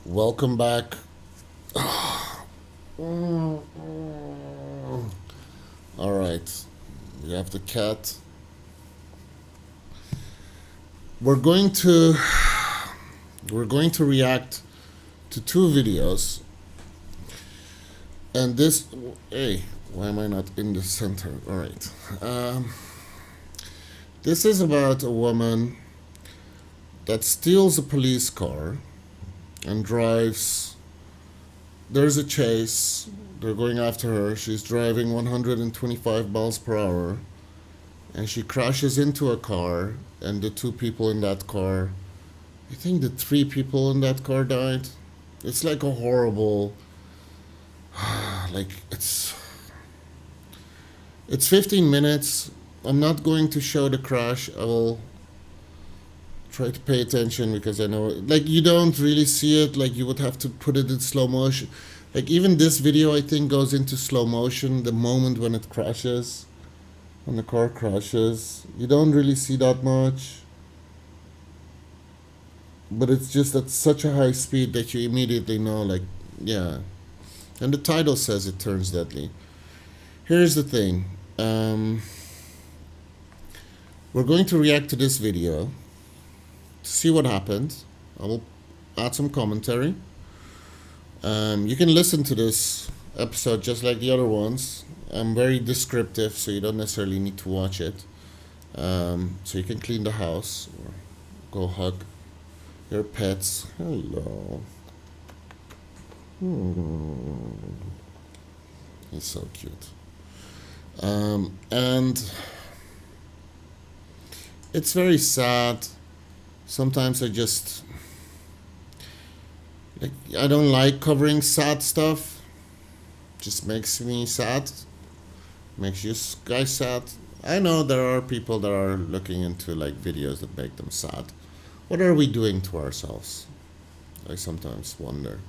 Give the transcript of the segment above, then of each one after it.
Welcome back. All right, we have the cat. We're going to react to two videos, and this. Hey, why am I not in the center? All right. This is about a woman that steals a police car and drives. There's a chase. They're going after her. She's driving 125 miles per hour, and she crashes into a car, and the two people in that car, I think the three people in that car died. It's like a horrible, like it's 15 minutes. I'm not going to show the crash. I will try to pay attention because I know, like, you don't really see it. Like, you would have to put it in slow motion. Like, even this video, I think, goes into slow motion the moment when it crashes. When the car crashes, you don't really see that much. But it's just at such a high speed that you immediately know, like, yeah. And the title says it turns deadly. Here's the thing. We're going to react to this video to see what happened. I will add some commentary. You can listen to this episode just like the other ones. I'm very descriptive, so you don't necessarily need to watch it. So you can clean the house or go hug your pets. Hello. He's so cute. And it's very sad. Sometimes I just, like, I don't like covering sad stuff. Just makes me sad. Makes you guys sad. I know there are people that are looking into, like, videos that make them sad. What are we doing to ourselves? I sometimes wonder.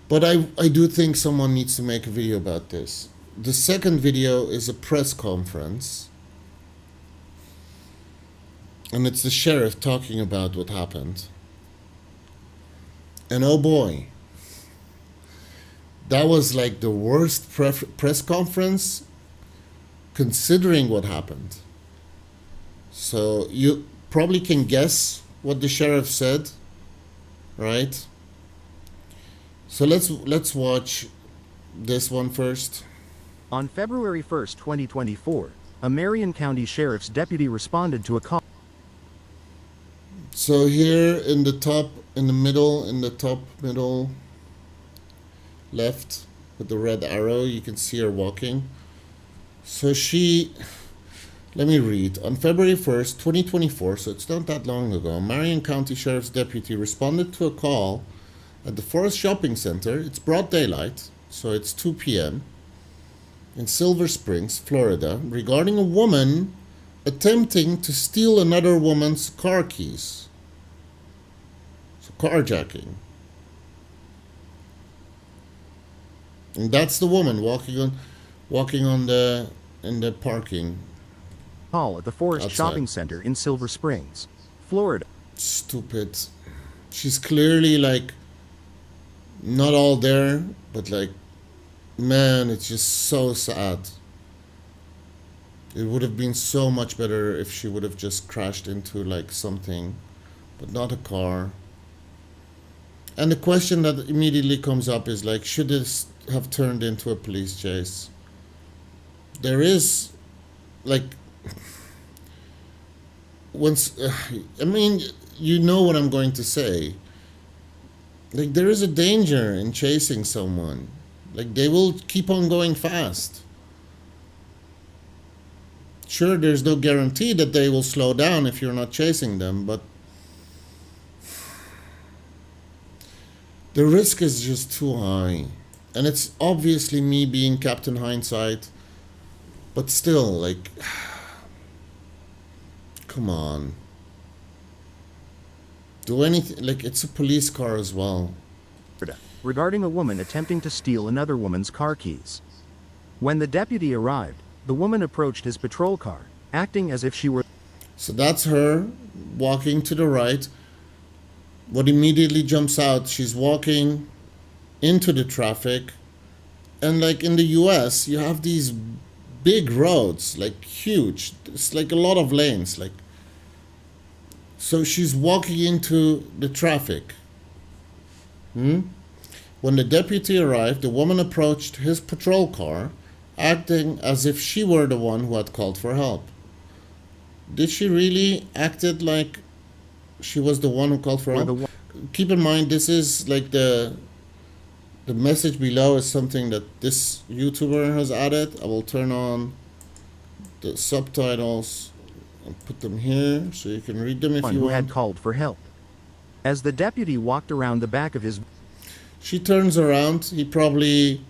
But I do think someone needs to make a video about this. The second video is a press conference. And it's the sheriff talking about what happened. And oh boy, that was like the worst press conference considering what happened. So you probably can guess what the sheriff said, right? So let's watch this one first. On February 1st, 2024, a Marion County Sheriff's deputy responded to a call. So here in the top middle left with the red arrow, you can see her walking. So let me read. On February 1st, 2024, so it's not that long ago, Marion County Sheriff's deputy responded to a call at the Forest Shopping Center. It's broad daylight, so it's 2 p.m. in Silver Springs, Florida, regarding a woman attempting to steal another woman's car keys. So carjacking. And that's the woman walking on in the parking. Call at the Forest outside. Shopping Center in Silver Springs, Florida. Stupid. She's clearly, like, not all there, but, like, man, it's just so sad. It would have been so much better if she would have just crashed into, like, something, but not a car. And the question that immediately comes up is, like, should this have turned into a police chase? There is, like, I mean, you know what I'm going to say. Like, there is a danger in chasing someone. Like, they will keep on going fast. Sure, there's no guarantee that they will slow down if you're not chasing them, but the risk is just too high. And it's obviously me being Captain Hindsight, but still, like, come on. Do anything, like, it's a police car as well. Regarding a woman attempting to steal another woman's car keys. When the deputy arrived, the woman approached his patrol car, acting as if she were. So that's her walking to the right. what immediately jumps out, she's walking into the traffic, and like in the US, you have these big roads, like huge. It's like a lot of lanes, like. So she's walking into the traffic. When the deputy arrived, the woman approached his patrol car, acting as if she were the one who had called for help. Did she really acted like she was the one who called for Or help? the Keep in mind, this is like the message below is something that this YouTuber has added. I will turn on the subtitles and put them here so you can read them if one you who want. had called for help. As the deputy walked around the back of his She turns around. He probably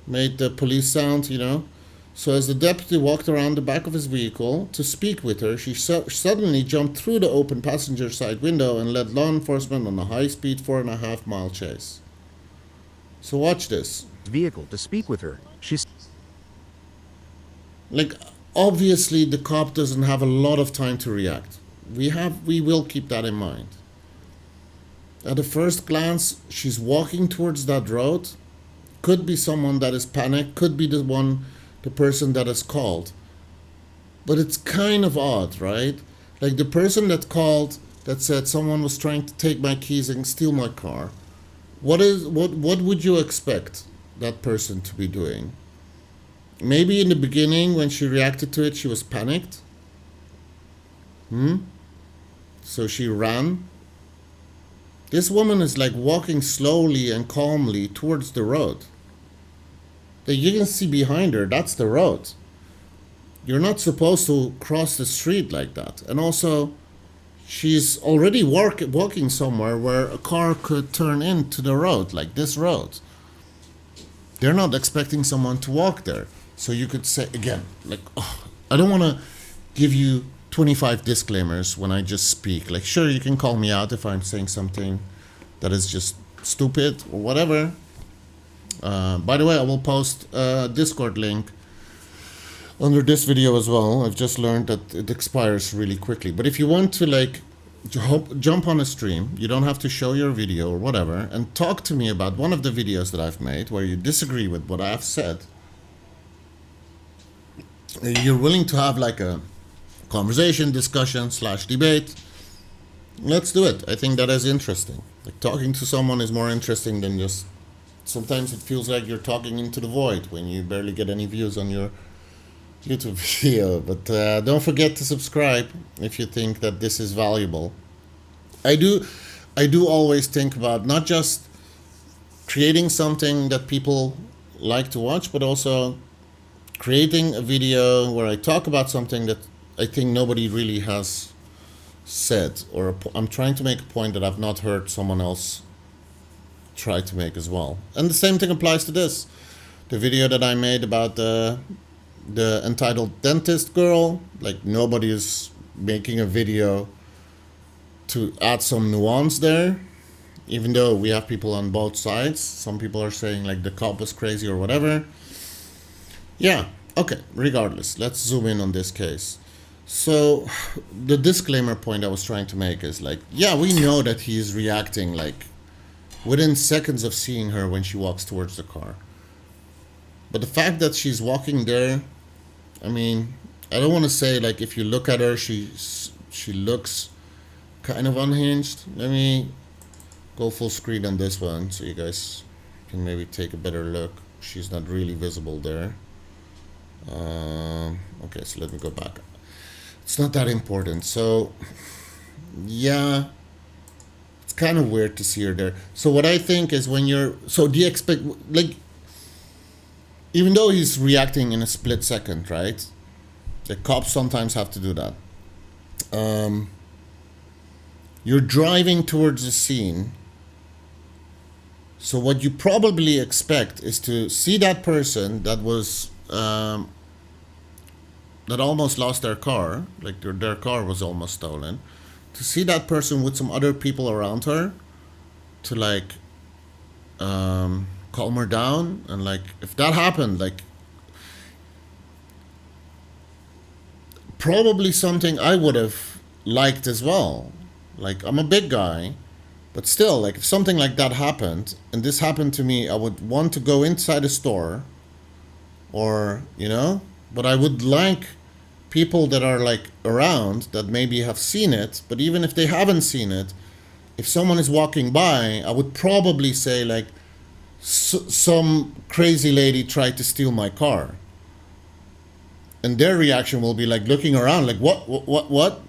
made the police sound, you know. So as the deputy walked around the back of his vehicle to speak with her, she suddenly jumped through the open passenger side window and led law enforcement on a high-speed 4.5-mile chase. So watch this. vehicle to speak with her, she Like, obviously the cop doesn't have a lot of time to react. We will keep that in mind. At a first glance, she's walking towards that road. Could be someone that is panicked, could be the person that is called. But it's kind of odd, right? Like the person that called that said someone was trying to take my keys and steal my car. What would you expect that person to be doing? Maybe in the beginning when she reacted to it, she was panicked. So she ran. This woman is like walking slowly and calmly towards the road. That you can see behind her, that's the road. You're not supposed to cross the street like that. And also, she's already walking somewhere where a car could turn into the road, like this road. They're not expecting someone to walk there. So you could say, again, like, oh, I don't want to give you 25 disclaimers when I just speak. Like, sure, you can call me out if I'm saying something that is just stupid or whatever. By the way, I will post a Discord link under this video as well. I've just learned that it expires really quickly. But if you want to like jump on a stream, you don't have to show your video or whatever, and talk to me about one of the videos that I've made where you disagree with what I've said. You're willing to have like a conversation, discussion / debate. Let's do it. I think that is interesting. Like talking to someone is more interesting than just. Sometimes it feels like you're talking into the void when you barely get any views on your YouTube video. But don't forget to subscribe if you think that this is valuable. I do always think about not just creating something that people like to watch, but also creating a video where I talk about something that I think nobody really has said, or I'm trying to make a point that I've not heard someone else try to make as well. And the same thing applies to this. The video that I made about the entitled dentist girl, like nobody is making a video to add some nuance there, even though we have people on both sides. Some people are saying like the cop was crazy or whatever. Yeah, okay, regardless, let's zoom in on this case. So the disclaimer point I was trying to make is like, yeah, we know that he is reacting like within seconds of seeing her when she walks towards the car. But the fact that she's walking there, I mean, I don't want to say like if you look at her, she looks kind of unhinged. Let me go full screen on this one so you guys can maybe take a better look. She's not really visible there. Okay, so let me go back. It's not that important. So, yeah, it's kind of weird to see her there. So what I think is when you're, so do you expect, like, even though he's reacting in a split second, right? The cops sometimes have to do that. You're driving towards the scene. So what you probably expect is to see that person that was, that almost lost their car, like their car was almost stolen, to see that person with some other people around her, to like calm her down, and like if that happened, like probably something I would have liked as well. Like I'm a big guy, But still, like if something like that happened, and this happened to me, I would want to go inside a store, or but I would like people that are like around that maybe have seen it. But even if they haven't seen it, if someone is walking by, I would probably say like some crazy lady tried to steal my car, and their reaction will be like looking around like what,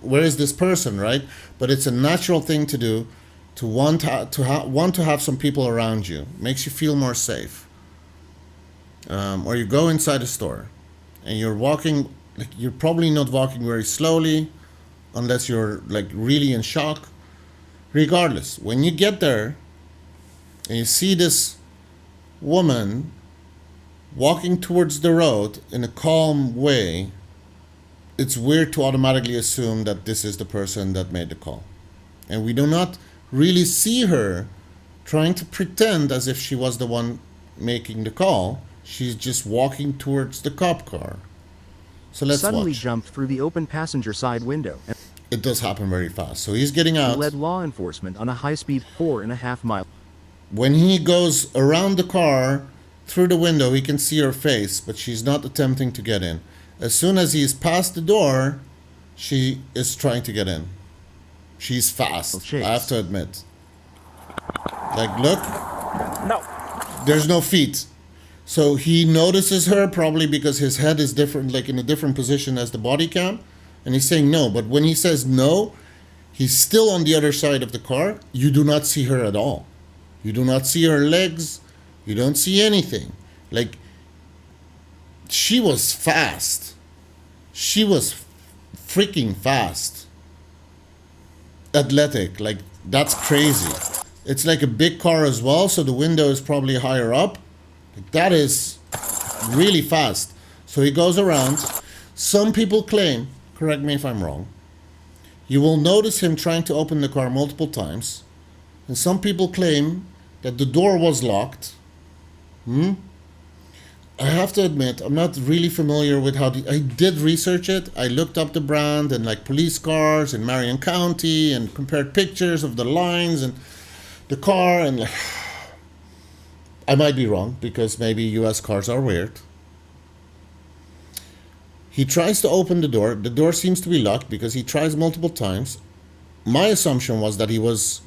where is this person, right? But it's a natural thing to do, to want to have some people around you. Makes you feel more safe. Or you go inside a store and you're walking, like you're probably not walking very slowly unless you're like really in shock. Regardless, when you get there and you see this woman walking towards the road in a calm way, it's weird to automatically assume that this is the person that made the call. And we do not really see her trying to pretend as if she was the one making the call. She's just walking towards the cop car. So let's Suddenly watch. jumped through the open passenger side window and It does happen very fast. So he's getting out. led law enforcement on a high-speed 4.5-mile. When he goes around the car through the window, he can see her face, but she's not attempting to get in. As soon as he's past the door, she is trying to get in. She's fast, Chase. I have to admit. Like, look, No. there's no feet. So he notices her probably because his head is different, like in a different position as the body cam. And he's saying no. But when he says no, he's still on the other side of the car. You do not see her at all. You do not see her legs. You don't see anything. Like, she was fast. She was freaking fast. Athletic. Like, that's crazy. It's like a big car as well, so the window is probably higher up. Like, that is really fast. So he goes around. Some people claim, correct me if I'm wrong, you will notice him trying to open the car multiple times. And some people claim that the door was locked. I have to admit, I'm not really familiar with how I did research it. I looked up the brand and like police cars in Marion County and compared pictures of the lines and the car, and like, I might be wrong because maybe US cars are weird. He tries to open the door. The door seems to be locked because he tries multiple times. My assumption was that he was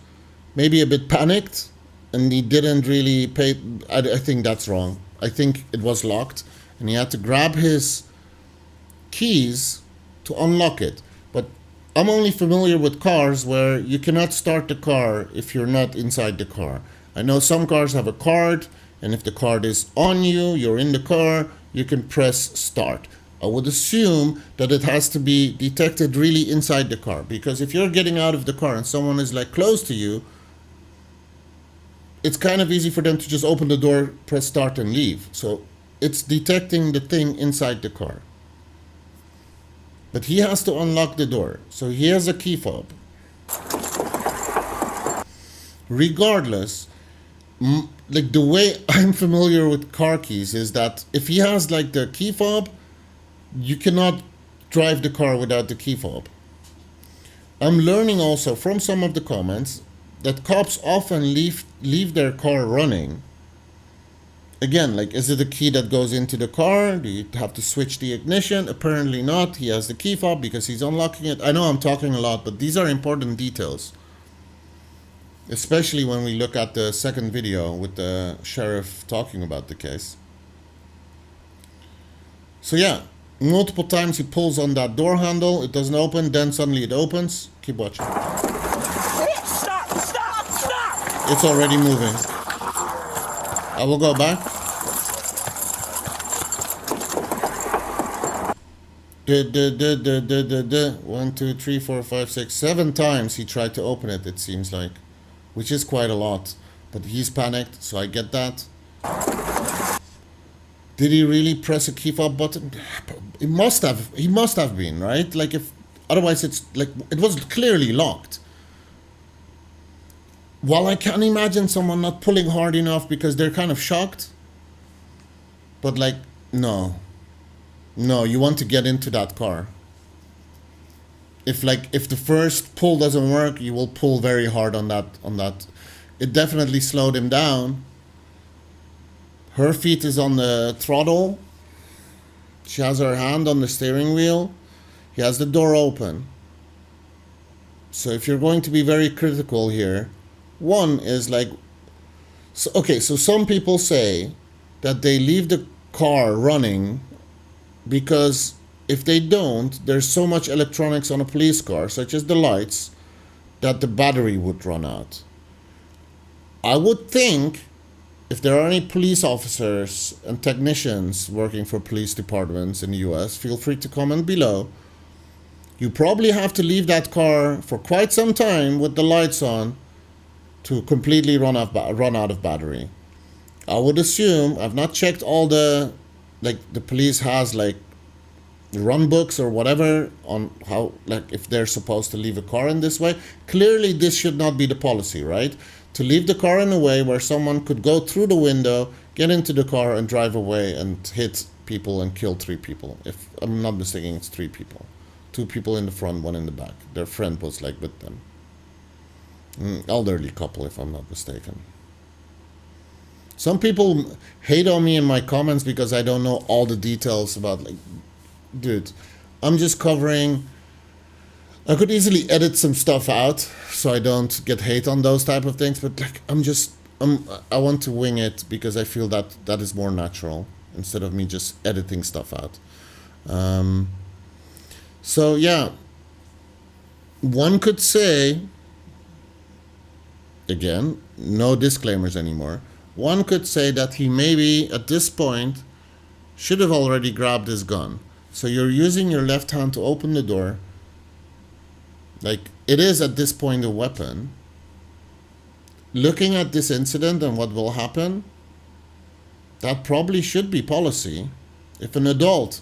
maybe a bit panicked and he didn't really pay. I think that's wrong. I think it was locked and he had to grab his keys to unlock it. But I'm only familiar with cars where you cannot start the car if you're not inside the car. I know some cars have a card, and if the card is on you, you're in the car, you can press start. I would assume that it has to be detected really inside the car, because if you're getting out of the car and someone is like close to you, it's kind of easy for them to just open the door, press start and leave. So it's detecting the thing inside the car. But he has to unlock the door. So he has a key fob. Regardless, like the way I'm familiar with car keys is that if he has like the key fob, you cannot drive the car without the key fob. I'm learning also from some of the comments that cops often leave their car running. Again, like, is it a key that goes into the car? Do you have to switch the ignition? Apparently not. He has the key fob because he's unlocking it. I know I'm talking a lot, but these are important details. Especially when we look at the second video with the sheriff talking about the case. So yeah, multiple times he pulls on that door handle. It doesn't open. Then suddenly it opens. Keep watching. Stop! Stop! Stop! It's already moving. I will go back. One, two, three, four, five, six, 7 times he tried to open it, it seems like. Which is quite a lot. But he's panicked, so I get that. Did he really press a key fob button? He must have been, right? Like, if otherwise it's like it was clearly locked. While I can imagine someone not pulling hard enough because they're kind of shocked, but like, no, you want to get into that car. if the first pull doesn't work, you will pull very hard on that. It definitely slowed him down. Her feet is on the throttle. She has her hand on the steering wheel. He has the door open. So if you're going to be very critical here, one is like, so, okay, so some people say that they leave the car running because if they don't, there's so much electronics on a police car, such as the lights, that the battery would run out. I would think if there are any police officers and technicians working for police departments in the US, feel free to comment below. You probably have to leave that car for quite some time with the lights on to completely run out of battery. I would assume, I've not checked all the police has like run books or whatever on how, like, if they're supposed to leave a car in this way. Clearly this should not be the policy, right? To leave the car in a way where someone could go through the window, get into the car and drive away and hit people and kill 3 people. If I'm not mistaken, it's 3 people. 2 people in the front, 1 in the back. Their friend was like with them. Elderly couple, if I'm not mistaken. Some people hate on me in my comments because I don't know all the details about, like, dude, I'm just covering. I could easily edit some stuff out so I don't get hate on those type of things, but like I want to wing it because I feel that that is more natural instead of me just editing stuff out. So yeah, one could say, again, no disclaimers anymore. One could say that he maybe at this point should have already grabbed his gun. So you're using your left hand to open the door. Like, it is at this point a weapon. Looking at this incident and what will happen, that probably should be policy. If an adult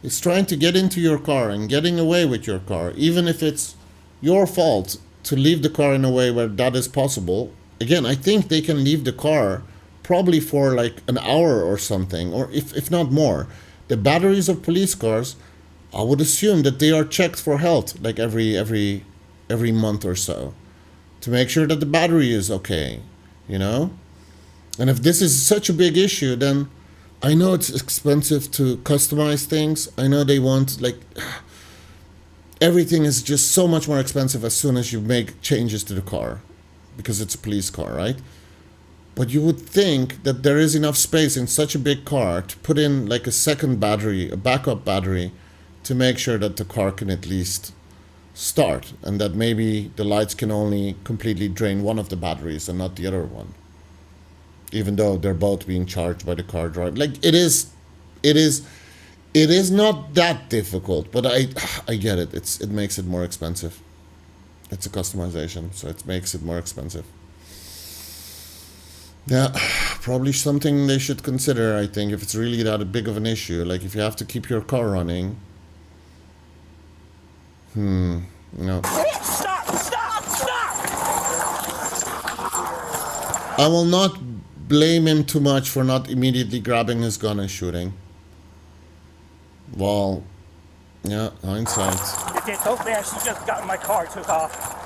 is trying to get into your car and getting away with your car, even if it's your fault to leave the car in a way where that is possible, again, I think they can leave the car probably for like an hour or something, or if not more. The batteries of police cars, I would assume that they are checked for health like every month or so to make sure that the battery is okay, you know? And if this is such a big issue, then I know it's expensive to customize things. I know they want, like, everything is just so much more expensive as soon as you make changes to the car because it's a police car, right? But you would think that there is enough space in such a big car to put in like a second battery, a backup battery, to make sure that the car can at least start and that maybe the lights can only completely drain one of the batteries and not the other one. Even though they're both being charged by the car driver. Like, it is not that difficult, but I get it. It makes it more expensive. It's a customization, so it makes it more expensive. Yeah, probably something they should consider, I think, if it's really that big of an issue. Like, if you have to keep your car running. No. Stop! Stop! Stop! I will not blame him too much for not immediately grabbing his gun and shooting. Well, yeah, hindsight. You did so fast, she just got in my car and took off.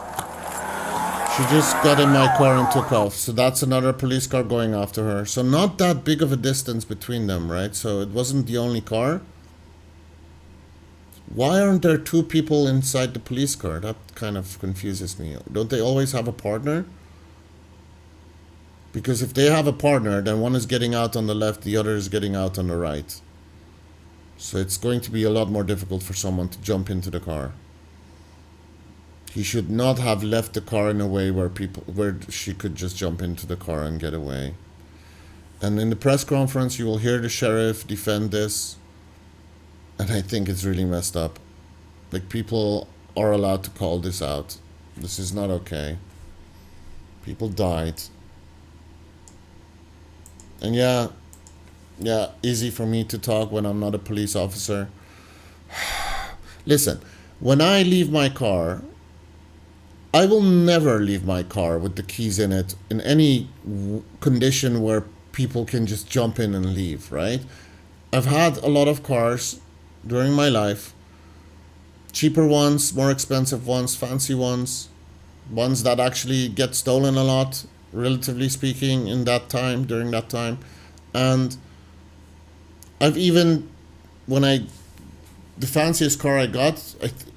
She just got in my car and took off. So that's another police car going after her. So not that big of a distance between them, right? So it wasn't the only car. Why aren't there 2 people inside the police car? That kind of confuses me. Don't they always have a partner? Because if they have a partner, then one is getting out on the left, the other is getting out on the right. So it's going to be a lot more difficult for someone to jump into the car. He should not have left the car in a way where she could just jump into the car and get away. And in the press conference, you will hear the sheriff defend this. And I think it's really messed up. Like, people are allowed to call this out. This is not okay. People died. And yeah, easy for me to talk when I'm not a police officer. Listen, when I leave my car, I will never leave my car with the keys in it in any condition where people can just jump in and leave, right? I've had a lot of cars during my life cheaper ones, more expensive ones, fancy ones, ones that actually get stolen a lot, relatively speaking, in that time, during that time. And I've even, when I, the fanciest car I got,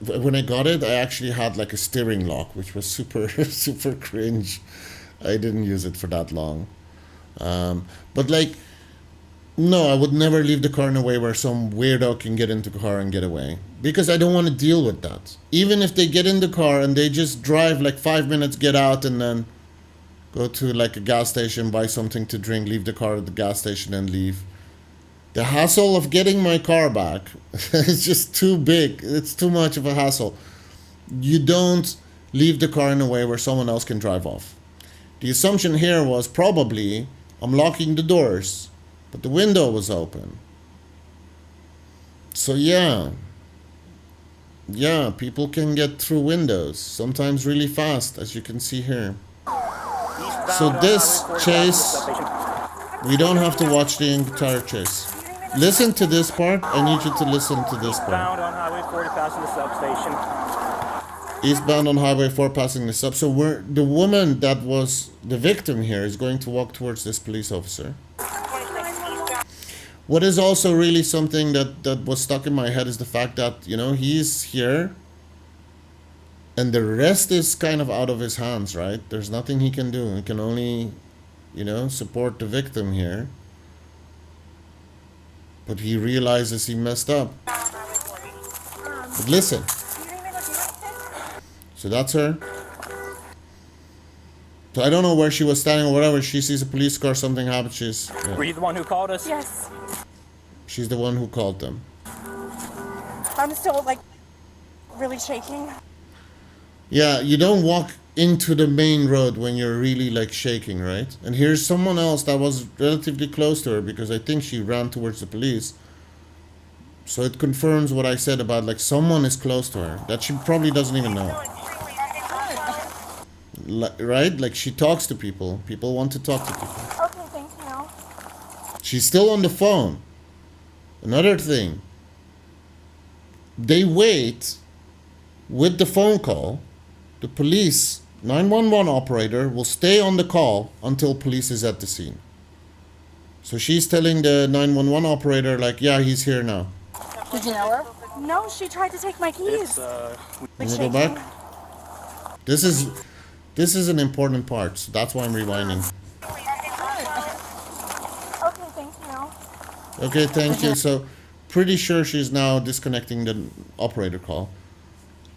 when I got it, I actually had like a steering lock, which was super, super cringe. I didn't use it for that long. But like, no, I would never leave the car in a way where some weirdo can get into the car and get away. Because I don't want to deal with that. Even if they get in the car and they just drive like 5 minutes, get out, and then go to like a gas station, buy something to drink, leave the car at the gas station and leave. The hassle of getting my car back is just too big. It's too much of a hassle. You don't leave the car in a way where someone else can drive off. The assumption here was probably I'm locking the doors, but the window was open. So yeah, people can get through windows, sometimes really fast, as you can see here. So this chase, we don't have to watch the entire chase. Listen to this part. I need you to listen to this Bound part. on Highway 40 passing the substation. Eastbound on Highway 4 passing the sub. So the woman that was the victim here is going to walk towards this police officer. What is also really something that was stuck in my head is the fact that, you know, he's here and the rest is kind of out of his hands, right? There's nothing he can do. He can only, you know, support the victim here. But he realizes he messed up. But listen. So that's her. So I don't know where she was standing or whatever. She sees a police car, something happens. Were you the one who called us? Yes. She's the one who called them. I'm still like really shaking. Yeah, you don't walk into the main road when you're really like shaking, right? And here's someone else that was relatively close to her because I think she ran towards the police. So it confirms what I said about like someone is close to her that she probably doesn't even know. Right? Like she talks to people. People want to talk to people. Okay, thank you. She's still on the phone. Another thing. They wait with the phone call. The police 911 operator will stay on the call until police is at the scene. So she's telling the 911 operator like, yeah, he's here now. Did you know her? No, she tried to take my keys. Can we go back? This is an important part, so that's why I'm rewinding. Okay, thank you. Okay, thank you. So pretty sure she's now disconnecting the operator call.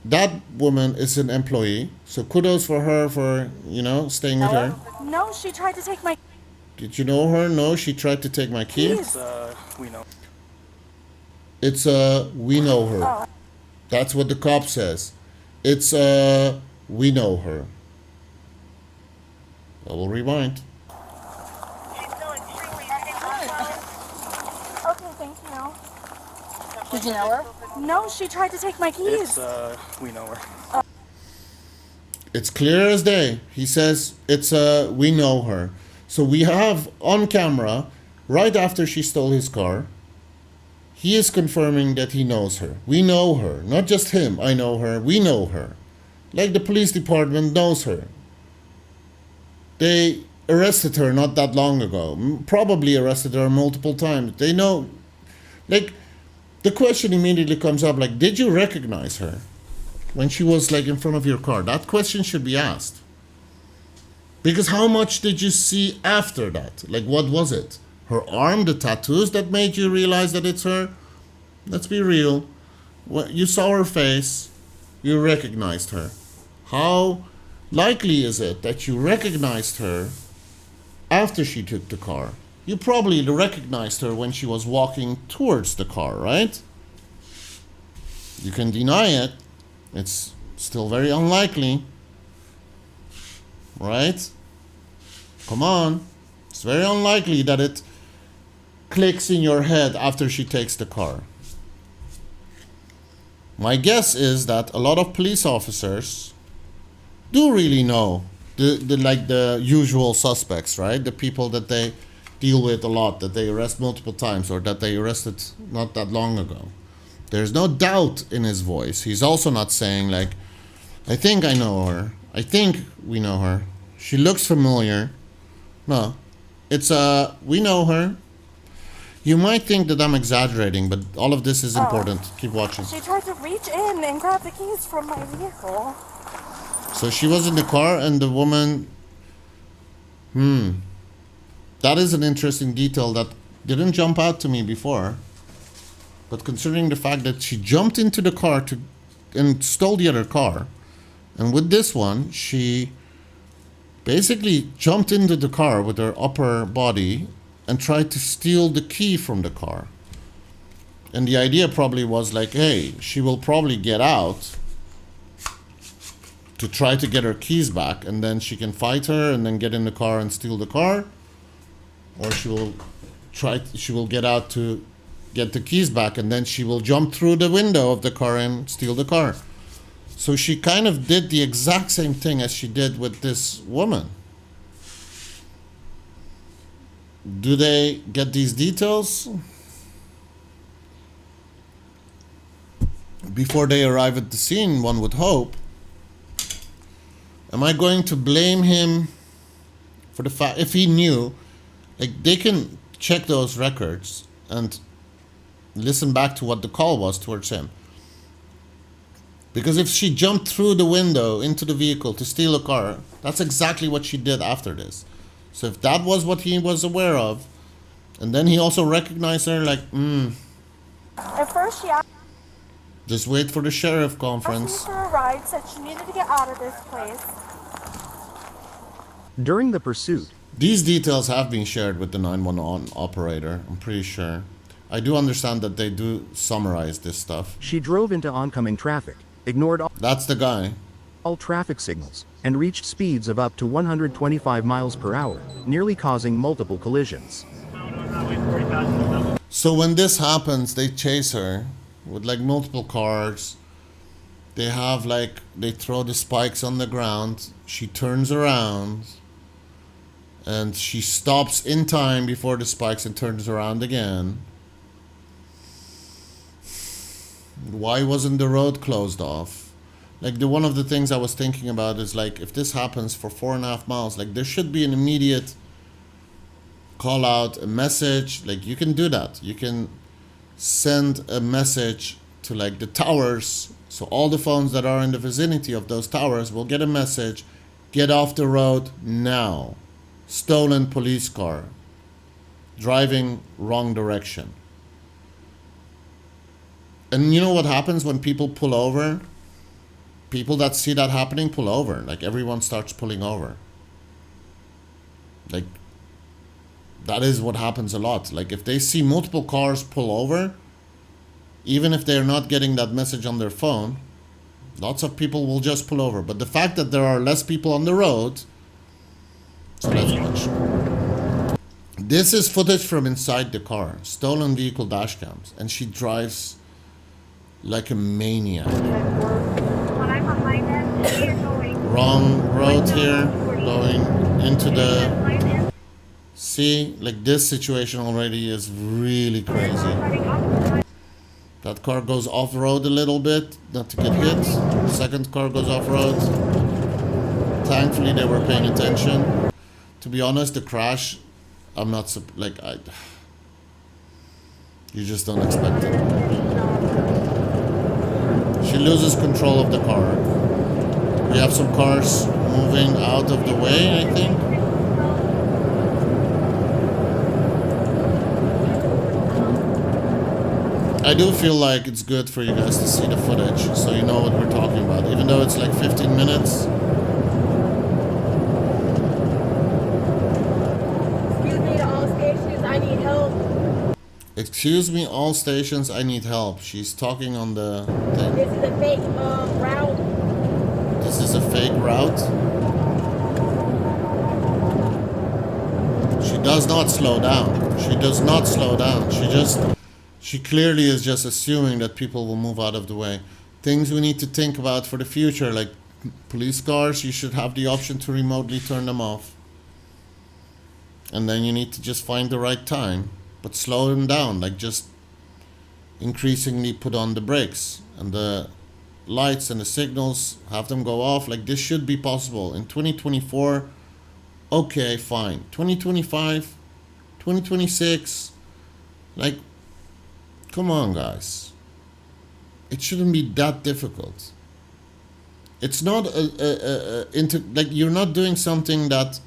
That woman is an employee, so kudos for her for, you know, staying with her. No, she tried to take my Did you know her? No, she tried to take my key. keys. We know. It's we know her. That's what the cop says. It's we know her. I will rewind. Okay, thank you. Did you know her? No, she tried to take my keys. We know her. It's clear as day. He says it's we know her. So we have on camera, right after she stole his car, he is confirming that he knows her. We know her. Not just him. I know her. We know her. Like the police department knows her. They arrested her not that long ago. Probably arrested her multiple times. They know. Like, the question immediately comes up, like, did you recognize her when she was, like, in front of your car? That question should be asked. Because how much did you see after that? Like, what was it? Her arm, the tattoos that made you realize that it's her? Let's be real. When you saw her face, you recognized her. How likely is it that you recognized her after she took the car? You probably recognized her when she was walking towards the car, right? You can deny it. It's still very unlikely. Right? Come on. It's very unlikely that it clicks in your head after she takes the car. My guess is that a lot of police officers do really know the usual suspects, right? The people that they deal with a lot, that they arrest multiple times or that they arrested not that long ago. There's no doubt in his voice. He's also not saying like, I think I know her. I think we know her. She looks familiar. No. It's we know her. You might think that I'm exaggerating, but all of this is important. Keep watching. She tried to reach in and grab the keys from my vehicle. So she was in the car and the woman... That is an interesting detail that didn't jump out to me before. But considering the fact that she jumped into the car and stole the other car, and with this one, she basically jumped into the car with her upper body and tried to steal the key from the car. And the idea probably was like, hey, she will probably get out to try to get her keys back, and then she can fight her and then get in the car and steal the car. Or she will get out to get the keys back, and then she will jump through the window of the car and steal the car. So she kind of did the exact same thing as she did with this woman. Do they get these details before they arrive at the scene? One would hope. Am I going to blame him for the fact, if he knew, like they can check those records and listen back to what the call was towards him. Because if she jumped through the window into the vehicle to steal a car, that's exactly what she did after this. So if that was what he was aware of, and then he also recognized her like, At first, she asked just wait for the sheriff me conference. for a ride, said she needed to get out of this place. During the pursuit, These details have been shared with the 911 operator, I'm pretty sure. I do understand that they do summarize this stuff. she drove into oncoming traffic, ignored That's the guy. all traffic signals, and reached speeds of up to 125 miles per hour, nearly causing multiple collisions. So when this happens, they chase her with like multiple cars. They have like, they throw the spikes on the ground. She turns around and she stops in time before the spikes and turns around again. Why wasn't the road closed off? Like one of the things I was thinking about is like, if this happens for 4.5 miles, like there should be an immediate call out, a message. Like you can do that. You can send a message to like the towers. So all the phones that are in the vicinity of those towers will get a message. Get off the road now. Stolen police car. Driving wrong direction. And you know what happens when people pull over? People that see that happening pull over. Like everyone starts pulling over. Like that is what happens a lot. Like if they see multiple cars pull over, even if they're not getting that message on their phone, lots of people will just pull over. But the fact that there are less people on the road, so that's much. This is footage from inside the car, stolen vehicle dash cams, and she drives like a maniac. Wrong road here, going into the... See, like this situation already is really crazy. That car goes off-road a little bit, not to get hit. Second car goes off-road. Thankfully, they were paying attention. To be honest, the crash, I'm not, you just don't expect it. She loses control of the car. We have some cars moving out of the way, I think. I do feel like it's good for you guys to see the footage so you know what we're talking about, even though it's like 15 minutes. Excuse me to all stations, I need help. Excuse me, all stations, I need help. She's talking on the thing. This is a fake route. This is a fake route. She does not slow down. She does not slow down. She clearly is just assuming that people will move out of the way. Things we need to think about for the future, like police cars, you should have the option to remotely turn them off. And then you need to just find the right time. But slow them down, like just increasingly put on the brakes and the lights and the signals, have them go off. Like, this should be possible in 2024. Okay, fine. 2025, 2026, like, come on, guys. It shouldn't be that difficult. It's not like, you're not doing something that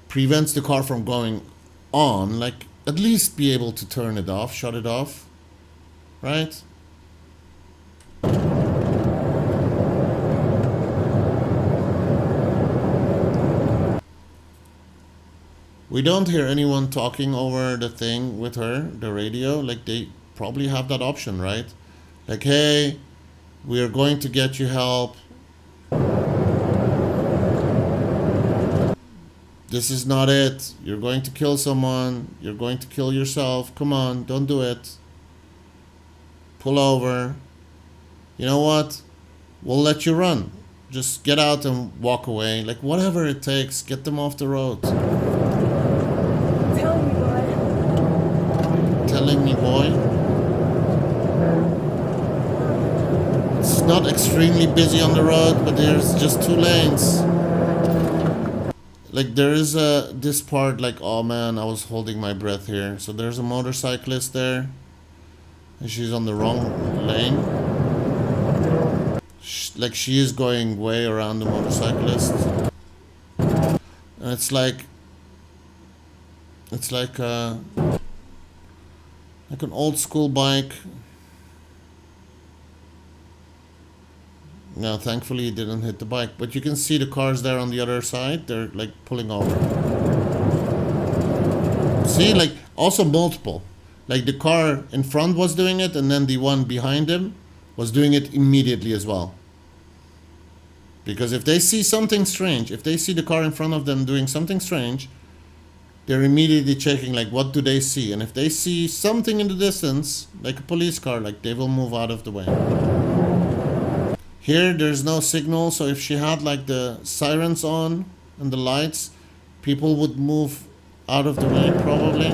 prevents the car from going on. Like, at least be able to turn it off, shut it off, right? We don't hear anyone talking over the thing with her, the radio. Like, they probably have that option, right? Like, hey, we are going to get you help. This is not it. You're going to kill someone. You're going to kill yourself. Come on, don't do it. Pull over. You know what? We'll let you run. Just get out and walk away. Like, whatever it takes, get them off the road. Tell me, boy. Telling me, boy. It's not extremely busy on the road, but there's just 2 lanes. Like, there is this part, like, oh man, I was holding my breath here. So there's a motorcyclist there, and she's on the wrong lane. Like, she is going way around the motorcyclist, and it's like an old school bike. No, thankfully it didn't hit the bike, but you can see the cars there on the other side. They're like pulling over. See, like, also multiple. Like, the car in front was doing it, and then the one behind him was doing it immediately as well. Because if they see something strange, if they see the car in front of them doing something strange, they're immediately checking, like, what do they see? And if they see something in the distance, like a police car, like, they will move out of the way. Here, there's no signal, so if she had, like, the sirens on and the lights, people would move out of the way, probably.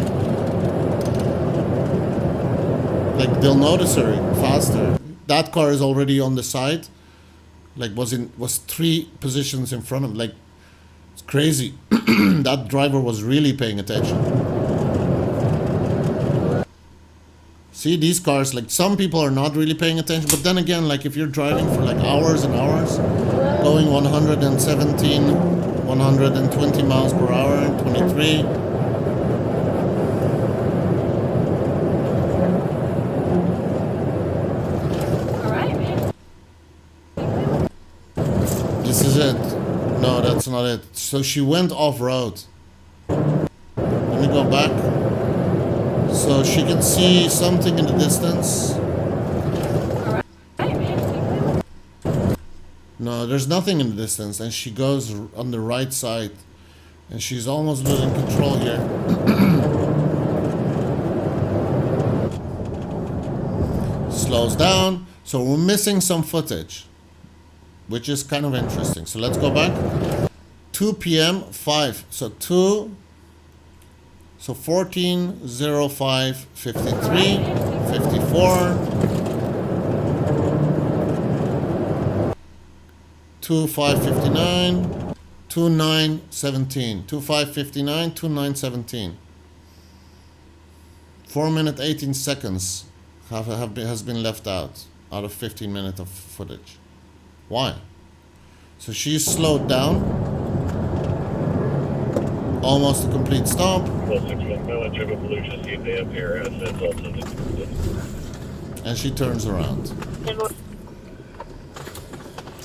Like, they'll notice her faster. That car is already on the side. Like, was 3 positions in front of, like, it's crazy. That driver was really paying attention. See, these cars, like, some people are not really paying attention, but then again, like, if you're driving for like hours and hours, going 120 miles per hour, 23. All right, man. This is it. No, that's not it. So she went off-road. Let me go back. So she can see something in the distance. No, there's nothing in the distance, and she goes on the right side, and she's almost losing control here. Slows down, so we're missing some footage, which is kind of interesting. So let's go back. 2 p.m. 5. So 2. So 14:05, 53, 54, 25:59, 29:17, 25:59, 29:17. 4 minutes 18 seconds has been left out of 15 minutes of footage. Why? So she's slowed down. Almost a complete stop. And she turns around.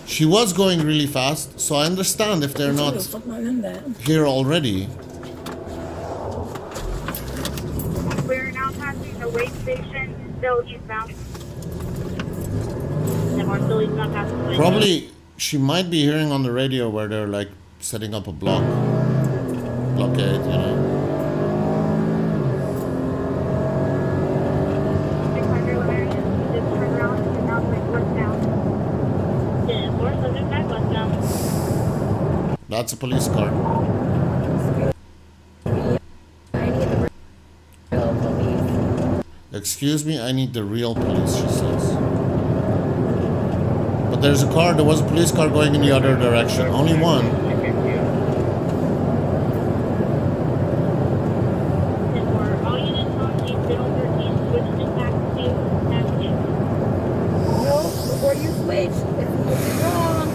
She was going really fast, so I understand if they're not here already. We're now passing the weigh station, still eastbound. Probably she might be hearing on the radio where they're like setting up a blockade, you know. That's a police car. Excuse me, I need the real police, she says. But there was a police car going in the other direction. Only one. All units on East Middle 13 switch to taxi Avenue. No, before you switch, it's wrong.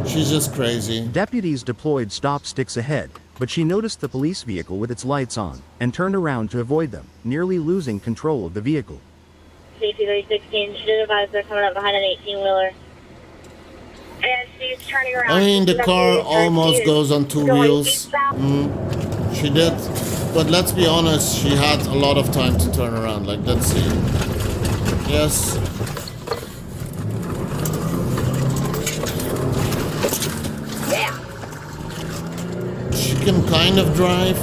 She's just crazy. Deputies deployed stop sticks ahead, but she noticed the police vehicle with its lights on and turned around to avoid them, nearly losing control of the vehicle. Safety 316, should advise they're coming up behind an 18-wheeler. And she's turning around. I mean, the car almost goes on two wheels. She did. But let's be honest, she had a lot of time to turn around. Like, let's see. Yes. She can kind of drive,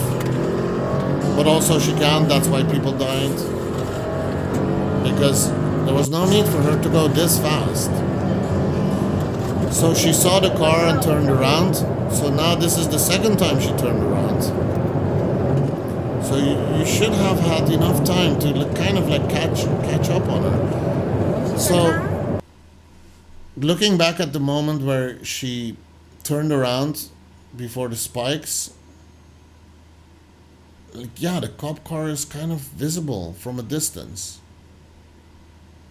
but also she can't. That's why people died. Because there was no need for her to go this fast. So she saw the car and turned around. So now this is the second time she turned around. So you should have had enough time to kind of like catch up on her. So looking back at the moment where she turned around before the spikes, like, yeah, the cop car is kind of visible from a distance.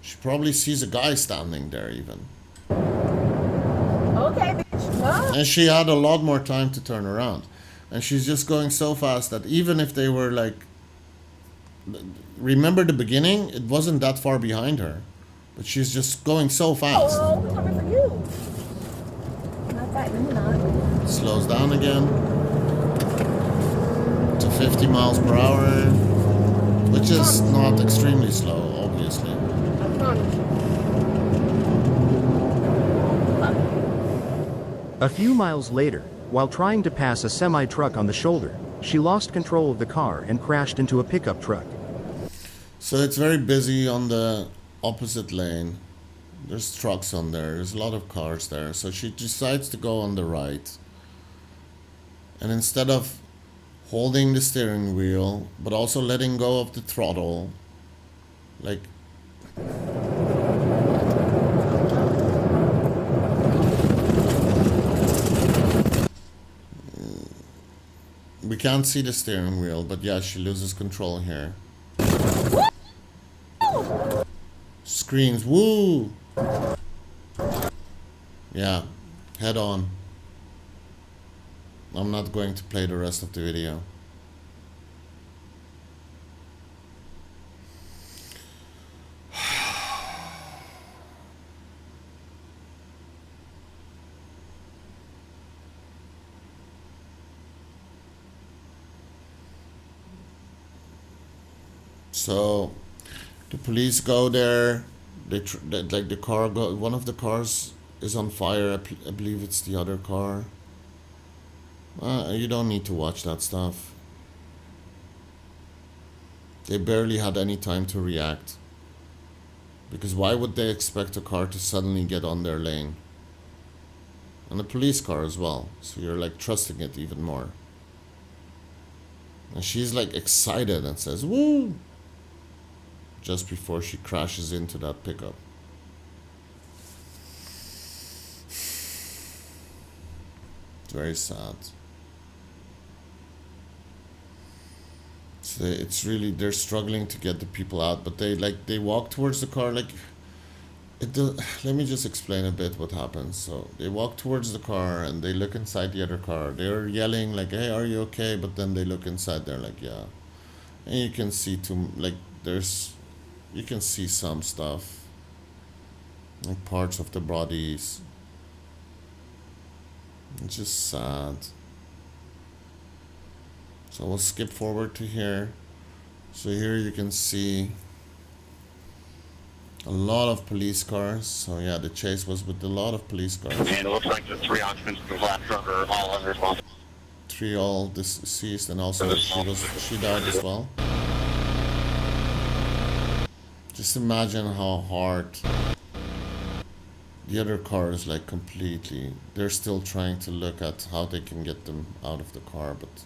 She probably sees a guy standing there even. Okay, bitch. Huh? And she had a lot more time to turn around. And she's just going so fast that even if they were like... Remember the beginning? It wasn't that far behind her. But she's just going so fast. Oh, we're coming for you. Not that, no, not. Slows down again. To 50 miles per hour. Which is not extremely slow, obviously. I promise. A few miles later, while trying to pass a semi-truck on the shoulder, she lost control of the car and crashed into a pickup truck. So it's very busy on the opposite lane. There's trucks on there. There's a lot of cars there. So she decides to go on the right. And instead of holding the steering wheel, but also letting go of the throttle, like... We can't see the steering wheel, but yeah, she loses control here. Screams, woo! Yeah, head on. I'm not going to play the rest of the video. So the police go there. Like the car one of the cars is on fire. I believe it's the other car. You don't need to watch that stuff. They barely had any time to react. Because why would they expect a car to suddenly get on their lane? And a police car as well. So you're like trusting it even more. And she's like excited and says, woo! Just before she crashes into that pickup. It's very sad. So it's really, they're struggling to get the people out, but they walk towards the car like... Let me just explain a bit what happens. So they walk towards the car and they look inside the other car. They're yelling like, hey, are you okay? But then they look inside, they're like, yeah. And you can see you can see some stuff, like parts of the bodies. It's just sad. So we'll skip forward to here. So here you can see a lot of police cars. So yeah, the chase was with a lot of police cars. And it looks like the 3 occupants of the last truck are all unresponsive. 3 all deceased, and also she died as well. Just imagine how hard the other car is, like completely. They're still trying to look at how they can get them out of the car, but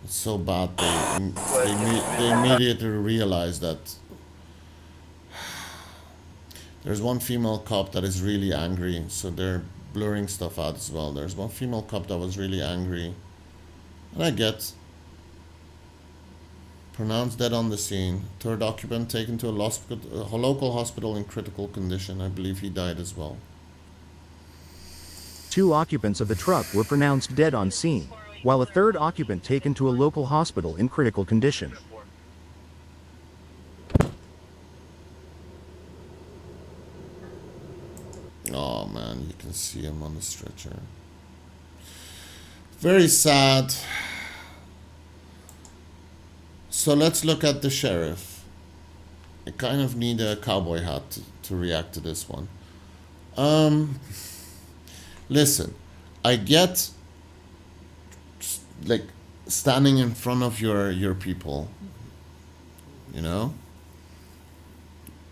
It's so bad they immediately realize that there's one female cop that is really angry, so they're blurring stuff out as well. There's one female cop that was really angry, and I get pronounced dead on the scene. Third occupant taken to a local hospital in critical condition. I believe he died as well. 2 occupants of the truck were pronounced dead on scene, while a third occupant taken to a local hospital in critical condition. Oh man, you can see him on the stretcher. Very sad. So let's look at the sheriff. I kind of need a cowboy hat to react to this one. Listen, I get like standing in front of your people, you know,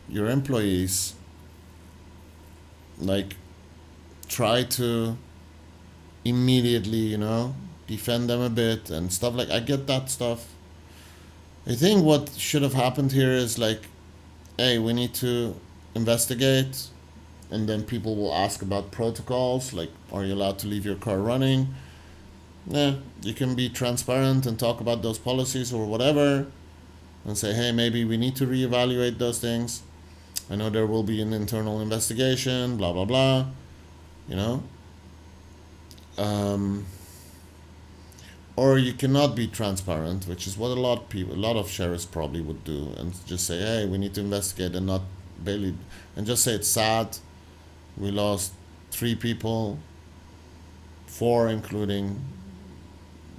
your employees, like try to immediately, you know, defend them a bit and stuff. Like I get that stuff. I think what should have happened here is like, hey, we need to investigate, and then people will ask about protocols, like, are you allowed to leave your car running? Yeah, you can be transparent and talk about those policies or whatever, and say, hey, maybe we need to reevaluate those things. I know there will be an internal investigation, blah, blah, blah, you know? Or you cannot be transparent, which is what a lot of sheriffs probably would do, and just say, hey, we need to investigate, and not barely, and just say it's sad. We lost 3 people, 4 including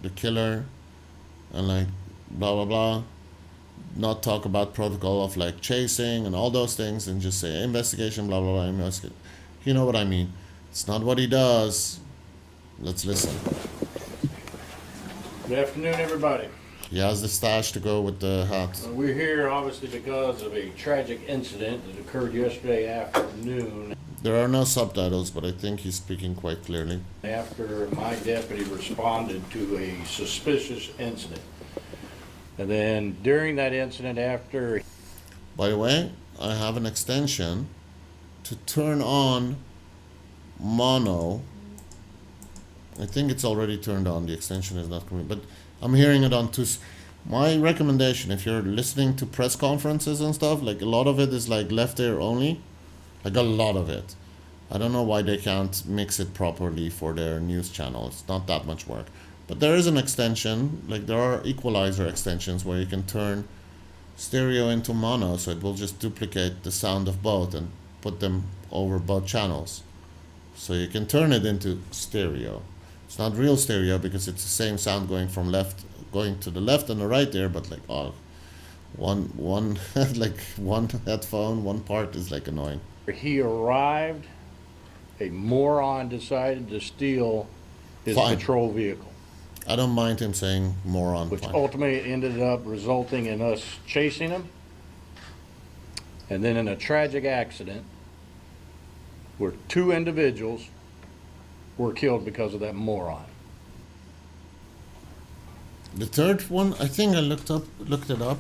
the killer, and like blah blah blah. Not talk about protocol of like chasing and all those things, and just say investigation, blah blah blah. Investigate. You know what I mean? It's not what he does. Let's listen. Good afternoon, everybody. He has the stash to go with the hat. We're here obviously because of a tragic incident that occurred yesterday afternoon. There are no subtitles, but I think he's speaking quite clearly. After my deputy responded to a suspicious incident. And then during that incident after... By the way, I have an extension to turn on mono. I think it's already turned on. The extension is not coming, but I'm hearing it on two. My recommendation, if you're listening to press conferences and stuff, like a lot of it is like left ear only. Like a lot of it. I don't know why they can't mix it properly for their news channel. It's not that much work. But there is an extension, like there are equalizer extensions where you can turn stereo into mono, so it will just duplicate the sound of both and put them over both channels. So you can turn it into stereo. It's not real stereo because it's the same sound going to the left and the right there, but like one like one headphone, one part is like annoying. He arrived, a moron decided to steal his patrol vehicle. I don't mind him saying moron. Which ultimately ended up resulting in us chasing him. And then in a tragic accident where 2 individuals were killed because of that moron. The third one, I think I looked it up.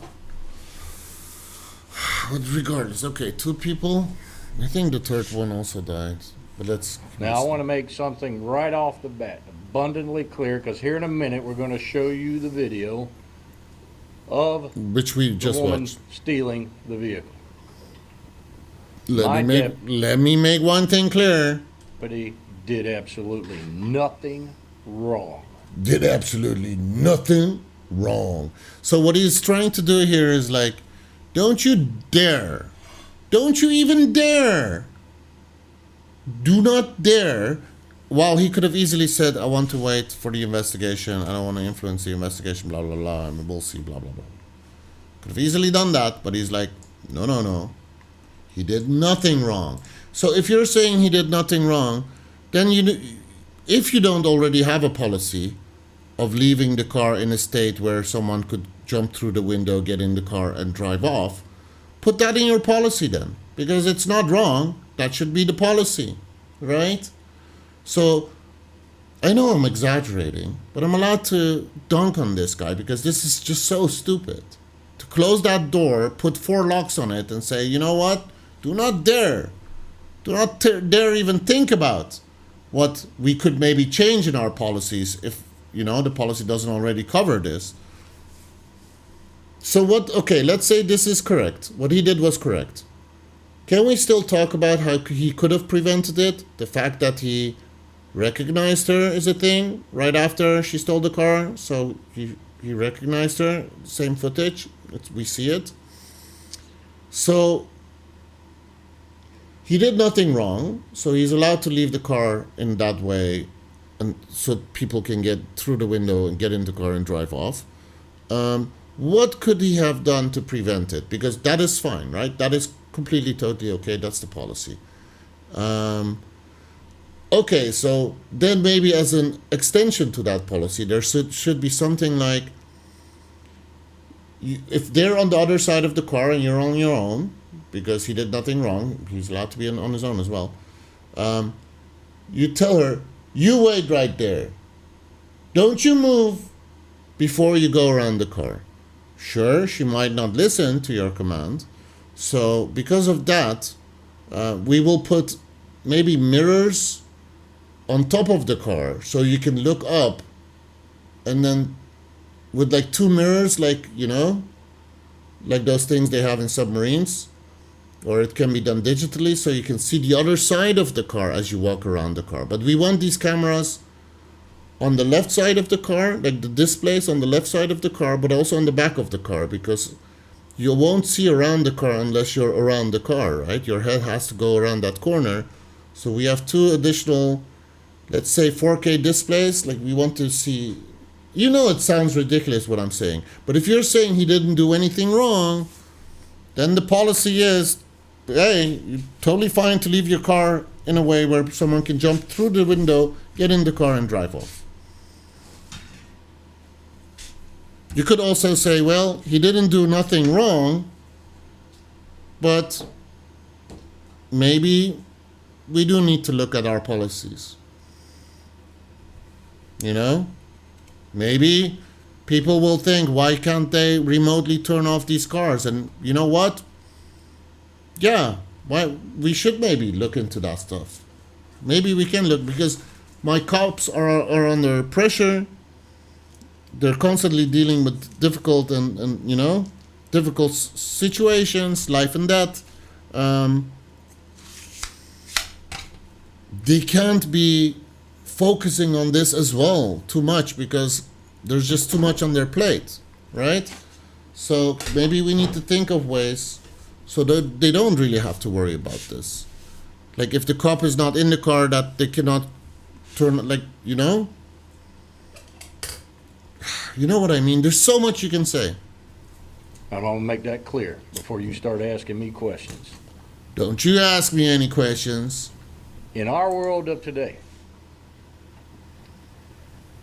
But regardless, okay, 2 people. I think the third one also died. But Now I want to make something right off the bat abundantly clear, because here in a minute we're going to show you the video of which we just the woman watched stealing the vehicle. Let me make one thing clear. But he did absolutely nothing wrong. Did absolutely nothing wrong. So what he's trying to do here is like, don't you dare. Don't you even dare. Do not dare. While he could have easily said, I want to wait for the investigation. I don't want to influence the investigation, blah, blah, blah. And we'll see, blah, blah, blah. Could have easily done that, but he's like, no, no, no. He did nothing wrong. So if you're saying he did nothing wrong, then if you don't already have a policy of leaving the car in a state where someone could jump through the window, get in the car, and drive off, put that in your policy then. Because it's not wrong. That should be the policy, right? So I know I'm exaggerating, but I'm allowed to dunk on this guy because this is just so stupid. To close that door, put 4 locks on it, and say, you know what? Do not dare. Do not dare even think about what we could maybe change in our policies if, the policy doesn't already cover this. So okay, let's say this is correct. What he did was correct. Can we still talk about how he could have prevented it? The fact that he recognized her is a thing right after she stole the car. So he recognized her, same footage, we see it. So he did nothing wrong, so he's allowed to leave the car in that way, and so people can get through the window and get in the car and drive off. What could he have done to prevent it? Because that is fine, right? That is completely, totally okay. That's the policy. Okay, so then maybe as an extension to that policy, there should be something like, if they're on the other side of the car and you're on your own, because he did nothing wrong, he's allowed to be on his own as well, you tell her, you wait right there. Don't you move before you go around the car. Sure, she might not listen to your command. So because of that, we will put maybe mirrors on top of the car so you can look up, and then with like 2 mirrors, like, like those things they have in submarines, or it can be done digitally so you can see the other side of the car as you walk around the car. But we want these cameras on the left side of the car, like the displays on the left side of the car, but also on the back of the car, because you won't see around the car unless you're around the car, right? Your head has to go around that corner. So we have 2 additional, let's say 4K displays. Like we want to see, it sounds ridiculous what I'm saying, but if you're saying he didn't do anything wrong, then the policy is, hey, you're totally fine to leave your car in a way where someone can jump through the window, get in the car and drive off. You could also say, well, he didn't do nothing wrong, but maybe we do need to look at our policies. Maybe people will think, why can't they remotely turn off these cars? And you know what? Yeah, we should maybe look into that stuff. Maybe we can look, because my cops are under pressure. They're constantly dealing with difficult and difficult situations, life and death. They can't be focusing on this as well too much, because there's just too much on their plate, right? So maybe we need to think of ways so that they don't really have to worry about this. Like if the cop is not in the car, that they cannot turn, like, You know what I mean? There's so much you can say. I'm going to make that clear before you start asking me questions. Don't you ask me any questions. In our world of today,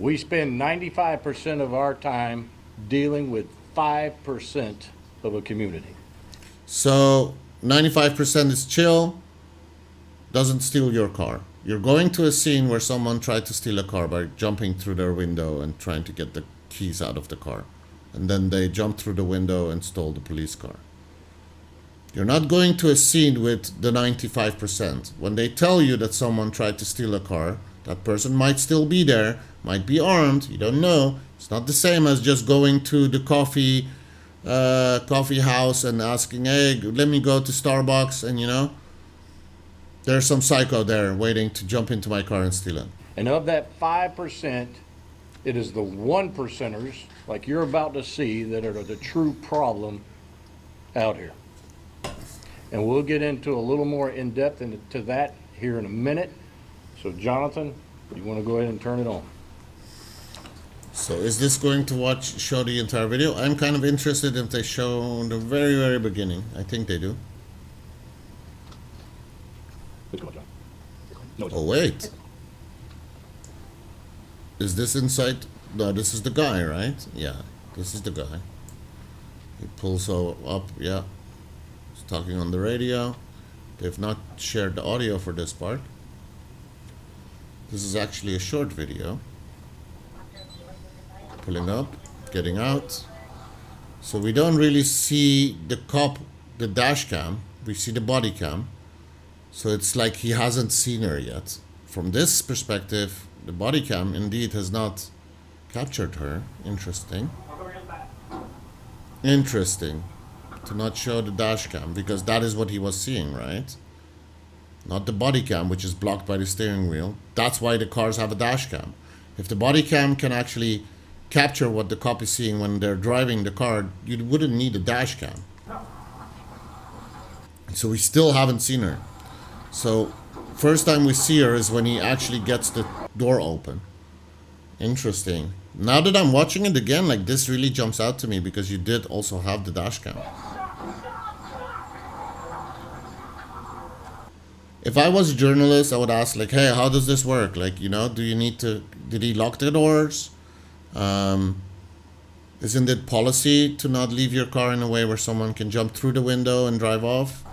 we spend 95% of our time dealing with 5% of a community. So 95% is chill, doesn't steal your car. You're going to a scene where someone tried to steal a car by jumping through their window and trying to get the keys out of the car. And then they jumped through the window and stole the police car. You're not going to a scene with the 95%. When they tell you that someone tried to steal a car, that person might still be there, might be armed, you don't know. It's not the same as just going to the coffee house and asking, hey, let me go to Starbucks, and there's some psycho there waiting to jump into my car and steal it. And of that 5%, it is the 1%ers, like you're about to see, that are the true problem out here. And we'll get into a little more in-depth into that here in a minute. So Jonathan, you want to go ahead and turn it on? So is this going to show the entire video? I'm kind of interested if they show the very, very beginning. I think they do. Oh, wait. Is this inside? No, this is the guy, right? Yeah, this is the guy. He pulls up, yeah. He's talking on the radio. They've not shared the audio for this part. This is actually a short video. Pulling up, getting out. So we don't really see the cop, the dash cam. We see the body cam. So it's like he hasn't seen her yet. From this perspective, the body cam indeed has not captured her. Interesting. Interesting. To not show the dash cam, because that is what he was seeing, right? Not the body cam, which is blocked by the steering wheel. That's why the cars have a dash cam. If the body cam can actually capture what the cop is seeing when they're driving the car, you wouldn't need a dash cam. So we still haven't seen her. So first time we see her is when he actually gets the door open. Interesting. Now that I'm watching it again, like, this really jumps out to me, because you did also have the dash cam. If I was a journalist, I would ask, like, hey, how does this work? Like, you know, do you need to, did he lock the doors? Isn't it policy to not leave your car in a way where someone can jump through the window and drive off?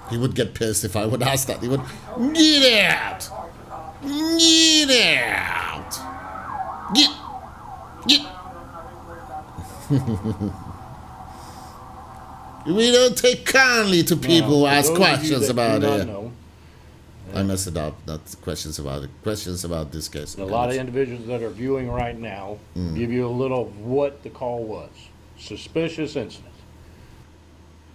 He would get pissed if I would ask that. He would, get out! Get out! Get! We don't take kindly to people who ask questions about it. I messed it up. Not questions about it. Questions about this case. A lot of individuals that are viewing right now give you a little of what the call was. Suspicious incident.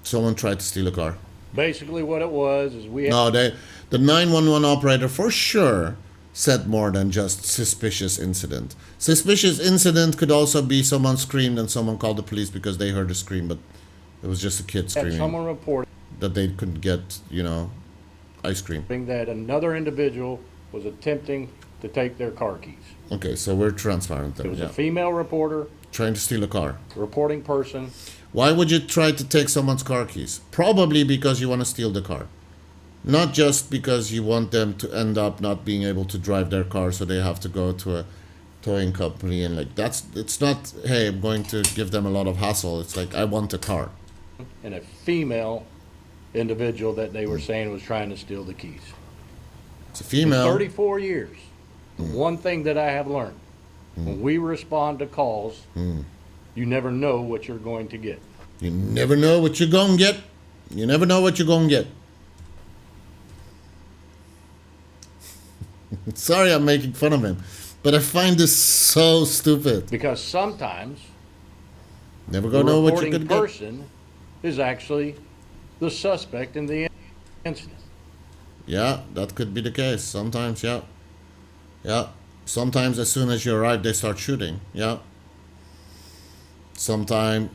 Someone tried to steal a car. Basically what it was is we had... No, the 911 operator for sure said more than just suspicious incident. Suspicious incident could also be someone screamed and someone called the police because they heard a scream, but it was just a kid screaming. Someone reported that they couldn't get, you know, ice cream. That another individual was attempting to take their car keys. Okay, so we're transparent there. It was a female reporter. Trying to steal a car. Reporting person. Why would you try to take someone's car keys? Probably because you want to steal the car. Not just because you want them to end up not being able to drive their car, so they have to go to a towing company and like it's not, hey, I'm going to give them a lot of hassle. It's like, I want a car. And a female individual that they were saying was trying to steal the keys. It's a female. In 34 years, one thing that I have learned, when we respond to calls, you never know what you're going to get. You never know what you're going to get. You never know what you're going to get. Sorry I'm making fun of him, but I find this so stupid. Because sometimes never gonna know what you're gonna get. The person is actually the suspect in the incident. Yeah, that could be the case. Sometimes, yeah. Yeah. Sometimes as soon as you arrive, they start shooting. Yeah. Sometimes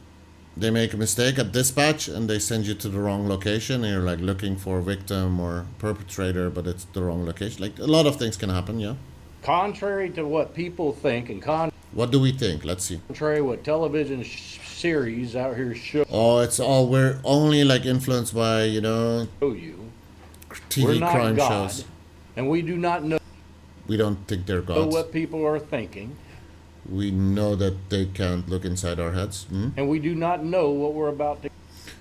they make a mistake at dispatch and they send you to the wrong location and you're like looking for a victim or perpetrator, but it's the wrong location. Like, a lot of things can happen, yeah. Contrary to what people think and what do we think? Let's see. Contrary to what television series out here show. Oh, it's all, we're only like influenced by, you know, TV we're not crime God, shows. And we do not know. We don't think they're gods. Know what people are thinking. We know that they can't look inside our heads. And we do not know what we're about to.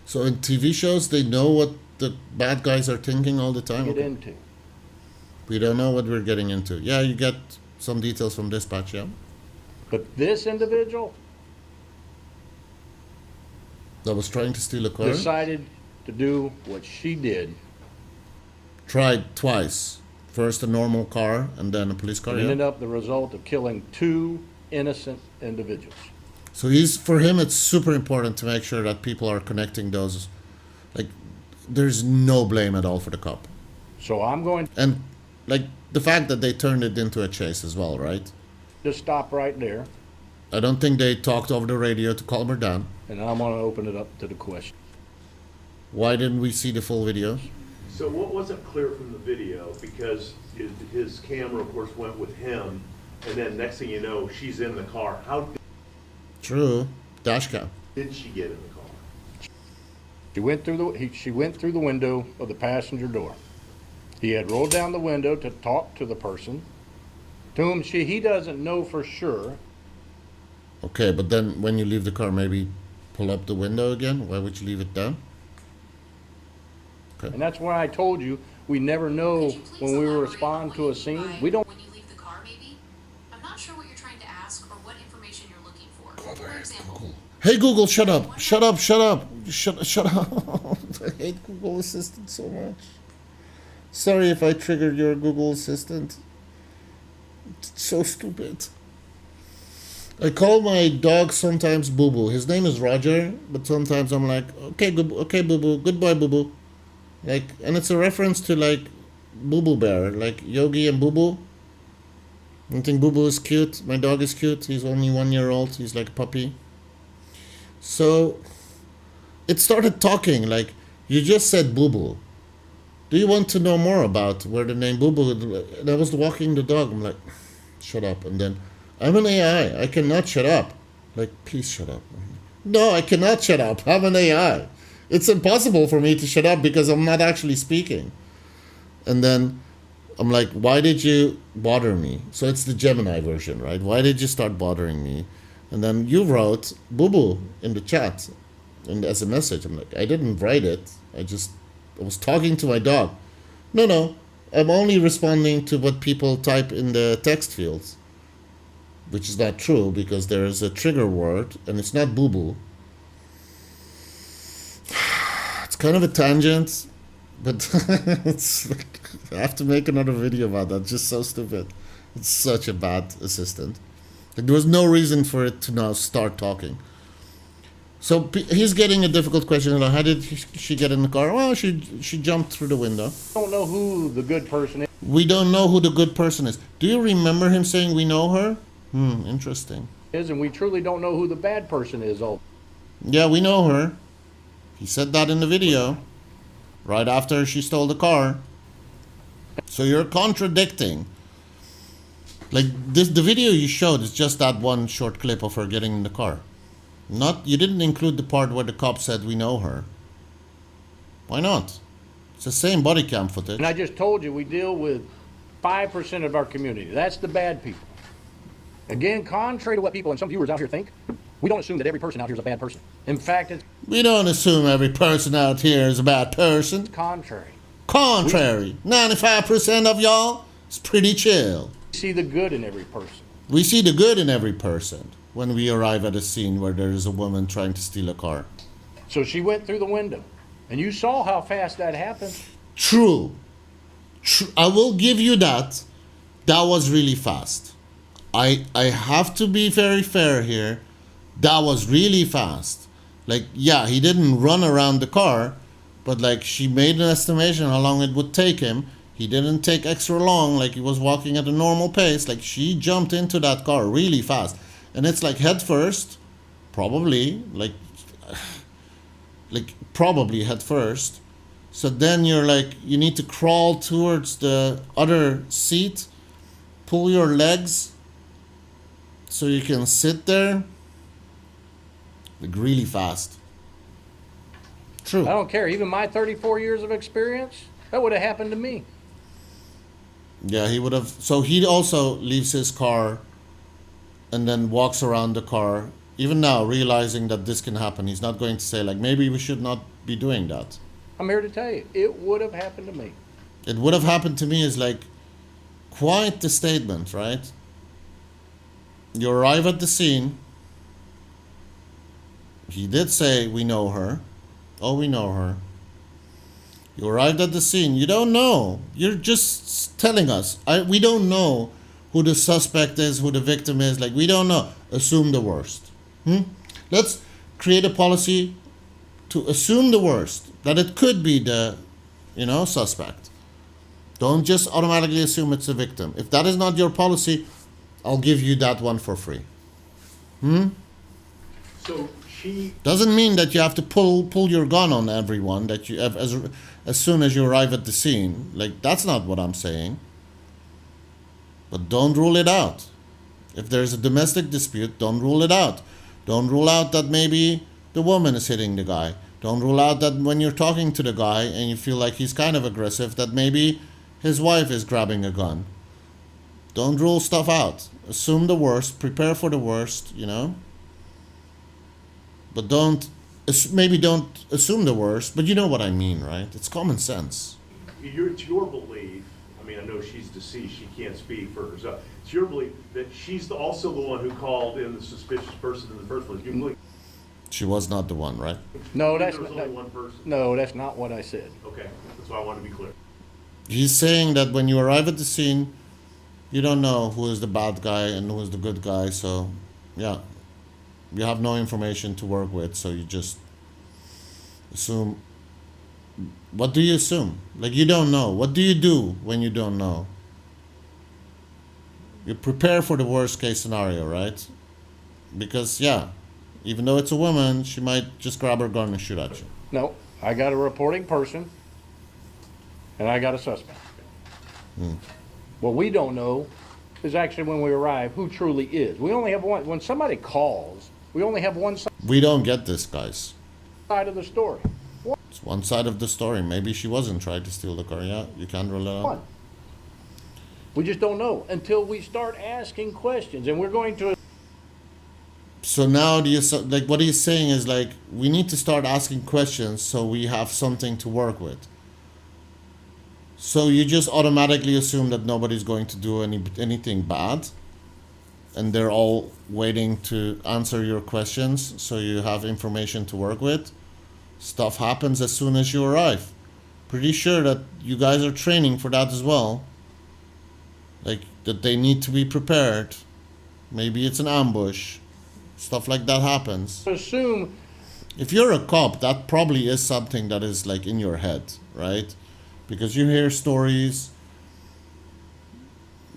So in TV shows, they know what the bad guys are thinking all the time. Get into. We don't know what we're getting into. Yeah, you get some details from dispatch, yeah. But this individual that was trying to steal a car decided to do what she did. Tried twice. First a normal car and then a police car. And ended up the result of killing 2 innocent individuals. So for him, it's super important to make sure that people are connecting those. Like, there's no blame at all for the cop. So I'm going. And like the fact that they turned it into a chase as well, right? Just stop right there. I don't think they talked over the radio to calm her down. And I'm going to open it up to the question. Why didn't we see the full videos? So what wasn't clear from the video, because his camera, of course, went with him, and then next thing you know, she's in the car. How True. Dash cam. did she get in the car? She went through the window of the passenger door. He had rolled down the window to talk to the person, to whom he doesn't know for sure. Okay, but then when you leave the car, maybe pull up the window again? Why would you leave it down? Okay. And that's why I told you we never know when we respond to a scene. We don't. you're trying to ask or what information you're looking for. For example, Hey Google, shut up. Shut up, shut up. Shut up. I hate Google Assistant so much. Sorry if I triggered your Google Assistant. It's so stupid. I call my dog sometimes Boo Boo. His name is Roger, but sometimes I'm like, okay, okay, Boo Boo, goodbye, Boo Boo. Like, and it's a reference to like Boo Boo Bear, like Yogi and Boo Boo. I think Boo Boo is cute. My dog is cute. He's only 1 year old. He's like a puppy. So it started talking like, you just said Boo Boo. Do you want to know more about where the name Boo Boo? And I was walking the dog. I'm like, shut up. And then, I'm an AI. I cannot shut up. Like, please shut up. No, I cannot shut up. I'm an AI. It's impossible for me to shut up because I'm not actually speaking. And then I'm like, why did you bother me? So it's the Gemini version, right? Why did you start bothering me? And then you wrote Boo Boo in the chat and as a message. I'm like, I didn't write it. I was talking to my dog. No, I'm only responding to what people type in the text fields, which is not true because there is a trigger word and it's not Boo Boo. It's kind of a tangent, but it's like, I have to make another video about that. It's just so stupid. It's such a bad assistant. Like, there was no reason for it to now start talking. So he's getting a difficult question. Like, how did she get in the car? Well, she jumped through the window. Don't know who the good person is. We don't know who the good person is. Do you remember him saying we know her? Interesting. And we truly don't know who the bad person is. Yeah, we know her. He said that in the video. Right after she stole the car. So you're contradicting. Like this, the video you showed is just that one short clip of her getting in the car. You didn't include the part where the cop said we know her. Why not? It's the same body cam footage. And I just told you we deal with 5% of our community. That's the bad people. Again, contrary to what people and some viewers out here think, we don't assume that every person out here is a bad person. In fact, it's we don't assume every person out here is a bad person. contrary. Contrary. 95% of y'all is pretty chill. We see the good in every person. We see the good in every person when we arrive at a scene where there is a woman trying to steal a car. So she went through the window. And you saw how fast that happened. True. I will give you that. That was really fast. I have to be very fair here. That was really fast. Like, yeah, he didn't run around the car, but like she made an estimation how long it would take him. He didn't take extra long, like he was walking at a normal pace. Like she jumped into that car really fast. And it's like head first, probably, like probably head first. So then you're like, you need to crawl towards the other seat, pull your legs so you can sit there, like really fast. True. I don't care. Even my 34 years of experience, that would have happened to me. Yeah, he would have. So he also leaves his car and then walks around the car. Even now, realizing that this can happen, he's not going to say, like, maybe we should not be doing that. I'm here to tell you, it would have happened to me. It would have happened to me is like quite the statement, right? You arrive at the scene. He did say, we know her. Oh, we know her. You arrived at the scene. You don't know. You're just telling us. We don't know who the suspect is, who the victim is. Like, we don't know. Assume the worst. Let's create a policy to assume the worst, that it could be the, suspect. Don't just automatically assume it's a victim. If that is not your policy, I'll give you that one for free. So she Doesn't mean that you have to pull your gun on everyone that you have as soon as you arrive at the scene. Like, that's not what I'm saying. But don't rule it out. If there's a domestic dispute, don't rule it out. Don't rule out that maybe the woman is hitting the guy. Don't rule out that when you're talking to the guy and you feel like he's kind of aggressive, that maybe his wife is grabbing a gun. Don't rule stuff out. Assume the worst. Prepare for the worst, But don't assume the worst. But you know what I mean, right? It's common sense. it's your belief, I mean, I know she's deceased, she can't speak for herself. It's your belief that she's also the one who called in the suspicious person in the first place. You believe? She was not the one, right? No, There that's was not, only one person. no, that's not what I said. Okay, that's why I want to be clear. He's saying that when you arrive at the scene, you don't know who is the bad guy and who is the good guy. So, yeah, you have no information to work with. So you just assume. What do you assume? Like, you don't know. What do you do when you don't know? You prepare for the worst case scenario, right? Because, yeah, even though it's a woman, she might just grab her gun and shoot at you. No, I got a reporting person, and I got a suspect. What we don't know is actually when we arrive who truly is. We only have one. When somebody calls, we only have one We don't get this, guys. side of the story. It's one side of the story. Maybe she wasn't trying to steal the car. Yeah, you can't rule it out. One. We just don't know until we start asking questions, and we're going to. So now, like what he's saying is like we need to start asking questions so we have something to work with. So you just automatically assume that nobody's going to do anything bad, and they're all waiting to answer your questions, so you have information to work with. Stuff happens as soon as you arrive. Pretty sure that you guys are training for that as well. Like that they need to be prepared. Maybe it's an ambush. Stuff like that happens. Assume If you're a cop, that probably is something that is like in your head, right? Because you hear stories.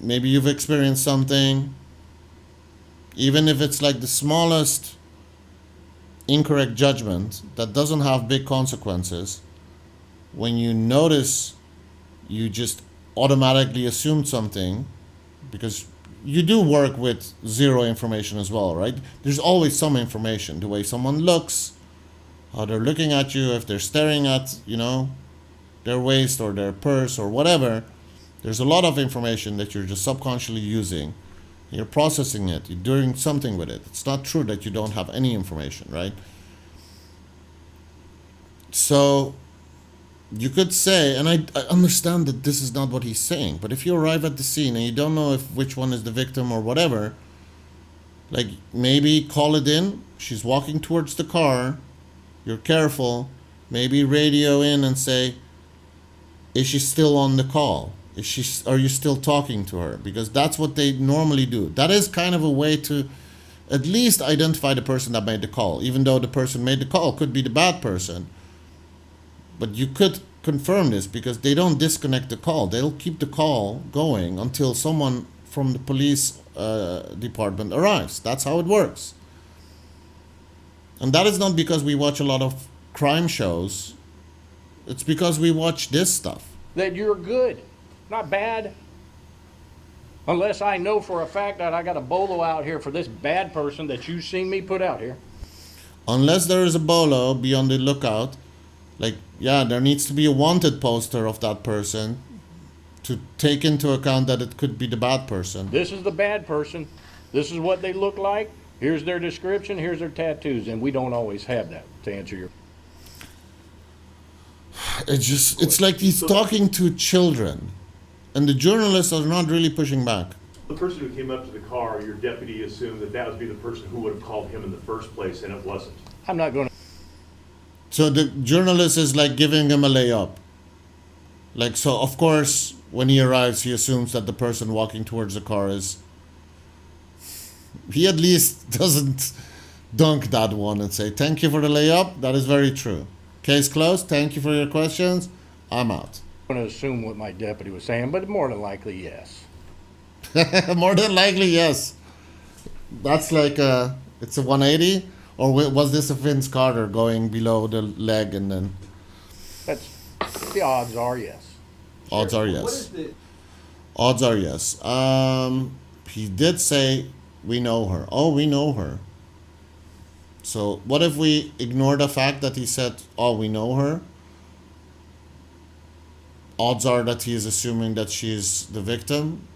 Maybe you've experienced something. Even if it's like the smallest incorrect judgment that doesn't have big consequences, when you notice you just automatically assumed something, because you do work with zero information as well, right? There's always some information, the way someone looks, how they're looking at you, if they're staring at, their waist or their purse or whatever. There's a lot of information that you're just subconsciously using. You're processing it, you're doing something with it. It's not true that you don't have any information, right? So you could say, and I understand that this is not what he's saying, but if you arrive at the scene and you don't know which one is the victim or whatever, like maybe call it in. She's walking towards the car. You're careful. Maybe radio in and say, is she still on the call? Are you still talking to her? Because that's what they normally do. That is kind of a way to at least identify the person that made the call, even though the person made the call could be the bad person. But you could confirm this because they don't disconnect the call. They'll keep the call going until someone from the police department arrives. That's how it works. And that is not because we watch a lot of crime shows. It's because we watch this stuff. that you're good, not bad. Unless I know for a fact that I got a bolo out here for this bad person that you've seen me put out here. Unless there is a bolo, be on the lookout. Like, yeah, there needs to be a wanted poster of that person to take into account that it could be the bad person. This is the bad person. This is what they look like. Here's their description. Here's their tattoos. And we don't always have that, to answer your... It's like he's talking to children. And the journalists are not really pushing back. The person who came up to the car, your deputy assumed that that would be the person who would have called him in the first place, and it wasn't. I'm not going to... So the journalist is like giving him a layup. Like, so of course, when he arrives, he assumes that the person walking towards the car is... He at least doesn't dunk that one and say, thank you for the layup. That is very true. Case closed. Thank you for your questions. I'm out. I'm going to assume what my deputy was saying, but more than likely, yes. More than likely, yes. That's like it's a 180, or was this a Vince Carter going below the leg and then? That's the odds are yes. Odds are yes. What is the... Odds are yes. He did say we know her. Oh, we know her. So what if we ignore the fact that he said, oh, we know her? Odds are that he is assuming that she's the victim.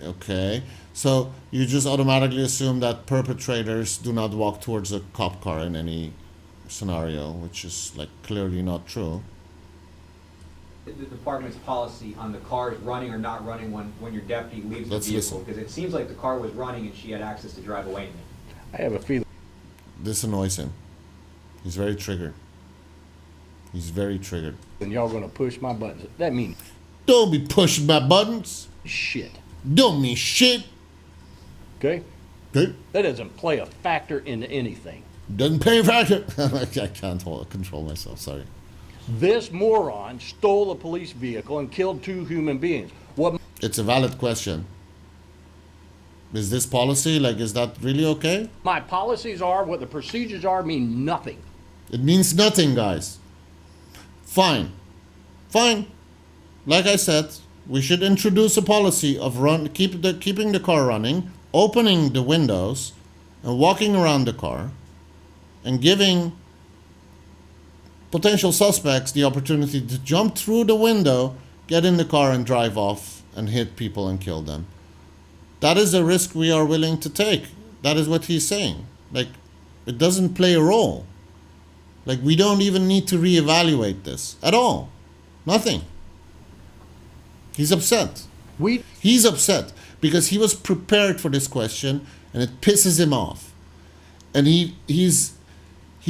Okay. So you just automatically assume that perpetrators do not walk towards a cop car in any scenario, which is like clearly not true. the department's policy on the cars running or not running when your deputy leaves the Let's vehicle? listen. Because it seems like the car was running and she had access to drive away in it. I have a feeling. This annoys him. He's very triggered. He's very triggered. And y'all gonna push my buttons. That means Don't be pushing my buttons. shit. Don't mean shit. Okay? Okay? That doesn't play a factor into anything. Doesn't pay a factor. I can't control myself. Sorry. This moron stole a police vehicle and killed 2 human beings. What? It's a valid question. Is this policy, like, is that really okay? My policies are, what the procedures are, mean nothing. It means nothing, guys. Fine. Fine. Like I said, we should introduce a policy of keeping the car running, opening the windows, and walking around the car, and giving potential suspects the opportunity to jump through the window, get in the car, and drive off and hit people and kill them. That is a risk we are willing to take. That is what he's saying. Like, it doesn't play a role. Like, we don't even need to reevaluate this at all. Nothing. He's upset. He's upset because he was prepared for this question and it pisses him off. And he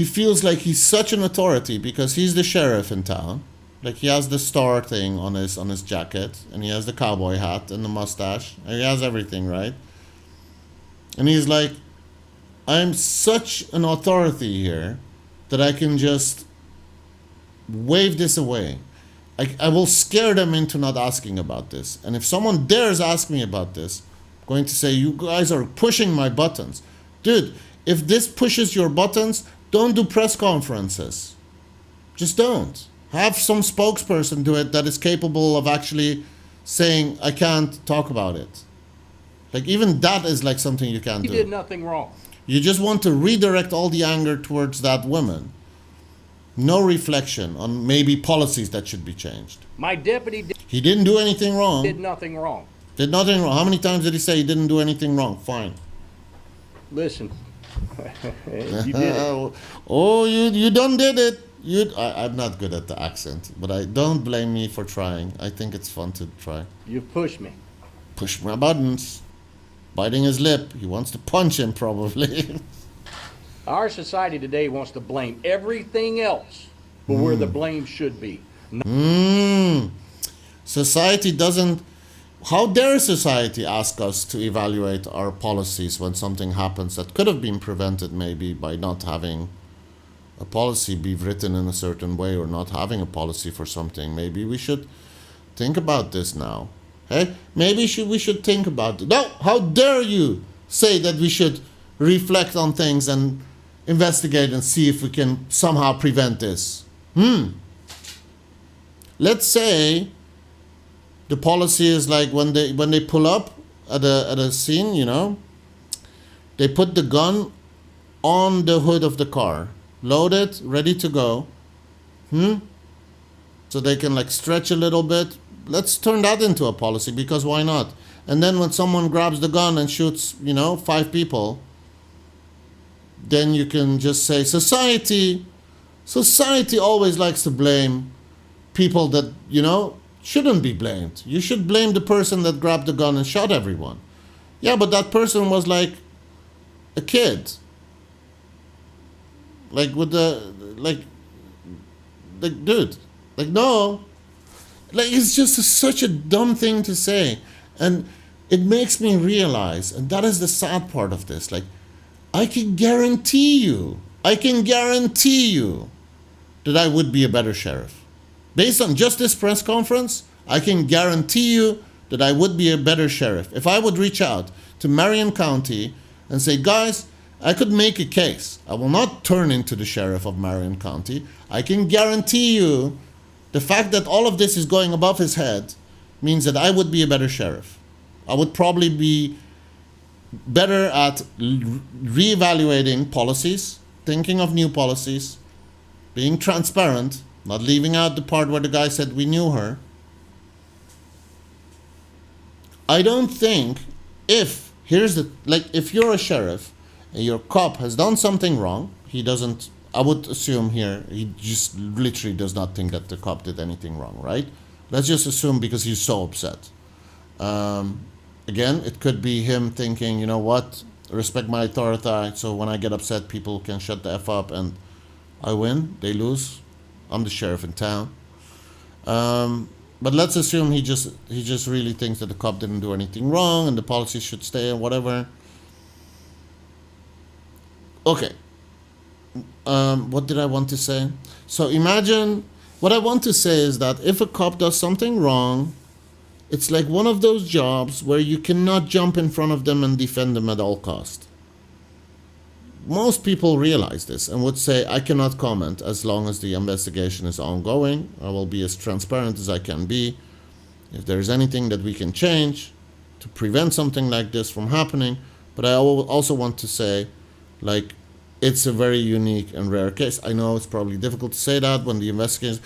feels like he's such an authority because he's the sheriff in town. Like, he has the star thing on his jacket, and he has the cowboy hat and the mustache, and he has everything, right? And he's like, I'm such an authority here that I can just wave this away. I will scare them into not asking about this. And if someone dares ask me about this, I'm going to say, you guys are pushing my buttons. Dude, if this pushes your buttons, don't do press conferences. Just don't. Have some spokesperson do it that is capable of actually saying, I can't talk about it. Like, even that is like something you can't do. He did nothing wrong. You just want to redirect all the anger towards that woman. No reflection on maybe policies that should be changed. My deputy He didn't do anything wrong. did nothing wrong. Did nothing wrong. How many times did he say he didn't do anything wrong? Fine. Listen, you did it. Oh, you done did it. I'm not good at the accent, but I don't blame me for trying. I think it's fun to try. You pushed me. Push my buttons. Biting his lip. He wants to punch him, probably. Our society today wants to blame everything else for where the blame should be. Society doesn't... How dare society ask us to evaluate our policies when something happens that could have been prevented maybe by not having a policy be written in a certain way or not having a policy for something. Maybe we should think about this now. Hey, maybe we should think about it. No, how dare you say that we should reflect on things and investigate and see if we can somehow prevent this. Let's say the policy is like when they pull up at a scene, you know, they put the gun on the hood of the car, loaded, ready to go. So they can like stretch a little bit. Let's turn that into a policy, because why not? And then when someone grabs the gun and shoots, 5 people, then you can just say society always likes to blame people that, shouldn't be blamed. You should blame the person that grabbed the gun and shot everyone. Yeah, but that person was like a kid. Like with dude, like no. Like, it's just such a dumb thing to say. And it makes me realize, and that is the sad part of this, like, I can guarantee you that I would be a better sheriff. Based on just this press conference, I can guarantee you that I would be a better sheriff. If I would reach out to Marion County and say, guys, I could make a case. I will not turn into the sheriff of Marion County. I can guarantee you the fact that all of this is going above his head means that I would be a better sheriff. I would probably be better at reevaluating policies, thinking of new policies, being transparent, not leaving out the part where the guy said we knew her. I don't think if you're a sheriff and your cop has done something wrong, I would assume here, he just literally does not think that the cop did anything wrong, right? Let's just assume because he's so upset. Again, it could be him thinking, you know what, respect my authority, so when I get upset, people can shut the F up and I win, they lose. I'm the sheriff in town. But let's assume he just really thinks that the cop didn't do anything wrong and the policy should stay and whatever. Okay. What did I want to say? So imagine, what I want to say is that if a cop does something wrong, it's like one of those jobs where you cannot jump in front of them and defend them at all cost. Most people realize this and would say, I cannot comment as long as the investigation is ongoing. I will be as transparent as I can be. If there is anything that we can change to prevent something like this from happening. But I also want to say, like, it's a very unique and rare case. I know it's probably difficult to say that when the investigation...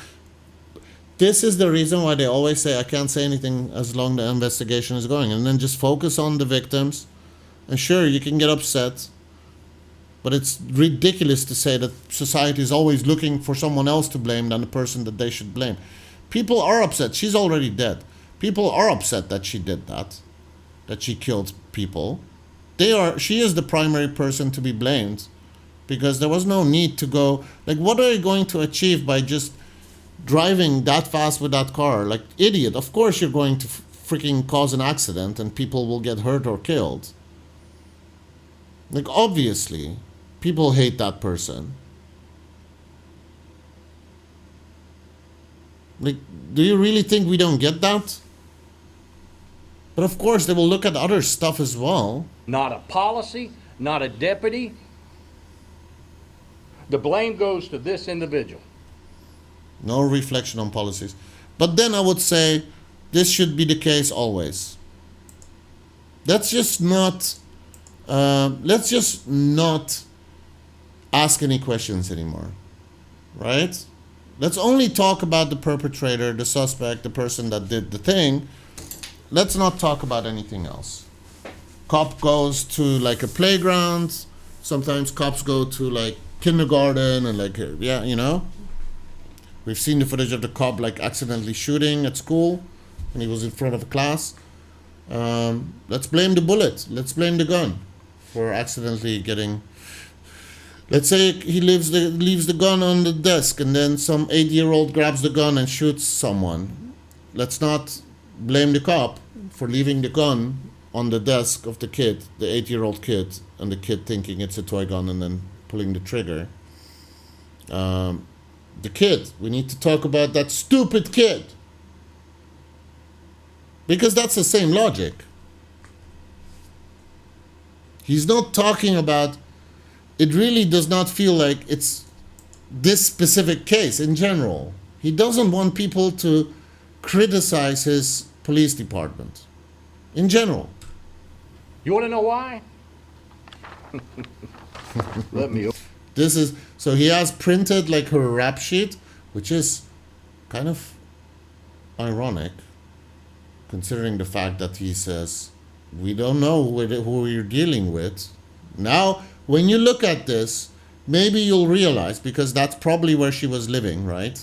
This is the reason why they always say, I can't say anything as long as the investigation is going. And then just focus on the victims. And sure, you can get upset. But it's ridiculous to say that society is always looking for someone else to blame than the person that they should blame. People are upset. She's already dead. People are upset that she did that she killed people. She is the primary person to be blamed because there was no need to go, like, what are you going to achieve by just driving that fast with that car? Like, idiot. Of course you're going to freaking cause an accident and people will get hurt or killed. Like, obviously, people hate that person. Like, do you really think we don't get that? But of course, they will look at other stuff as well. Not a policy, not a deputy. The blame goes to this individual. No reflection on policies. But then I would say this should be the case always. Let's just not ask any questions anymore, right? Let's only talk about the perpetrator, the suspect, the person that did the thing. Let's not talk about anything else. Cop goes to like a playground. Sometimes cops go to like kindergarten and like, yeah, you know. We've seen the footage of the cop like accidentally shooting at school when he was in front of a class. Let's blame the bullet. Let's blame the gun for accidentally getting... Let's say he leaves the gun on the desk and then some 8-year-old grabs the gun and shoots someone. Let's not blame the cop for leaving the gun on the desk of the kid, the 8-year-old kid, and the kid thinking it's a toy gun and then pulling the trigger. The kid, we need to talk about that stupid kid. Because that's the same logic. He's not talking about... It really does not feel like it's this specific case in general. He doesn't want people to criticize his police department in general. You want to know why? Let me... This is... So he has printed like her rap sheet, which is kind of ironic, considering the fact that he says, we don't know who we're dealing with. Now, when you look at this, maybe you'll realize, because that's probably where she was living, right?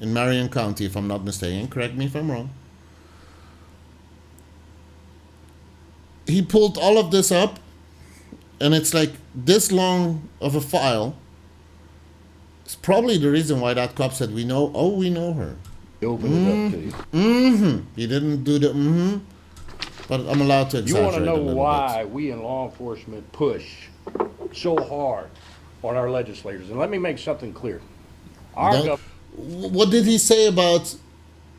In Marion County, if I'm not mistaken. Correct me if I'm wrong. He pulled all of this up, and it's like this long of a file. It's probably the reason why that cop said, we know her. Open it up to you. He didn't do the but I'm allowed to exaggerate. You want to know a little why bit. we in law enforcement push so hard on our legislators? And let me make something clear. What did he say about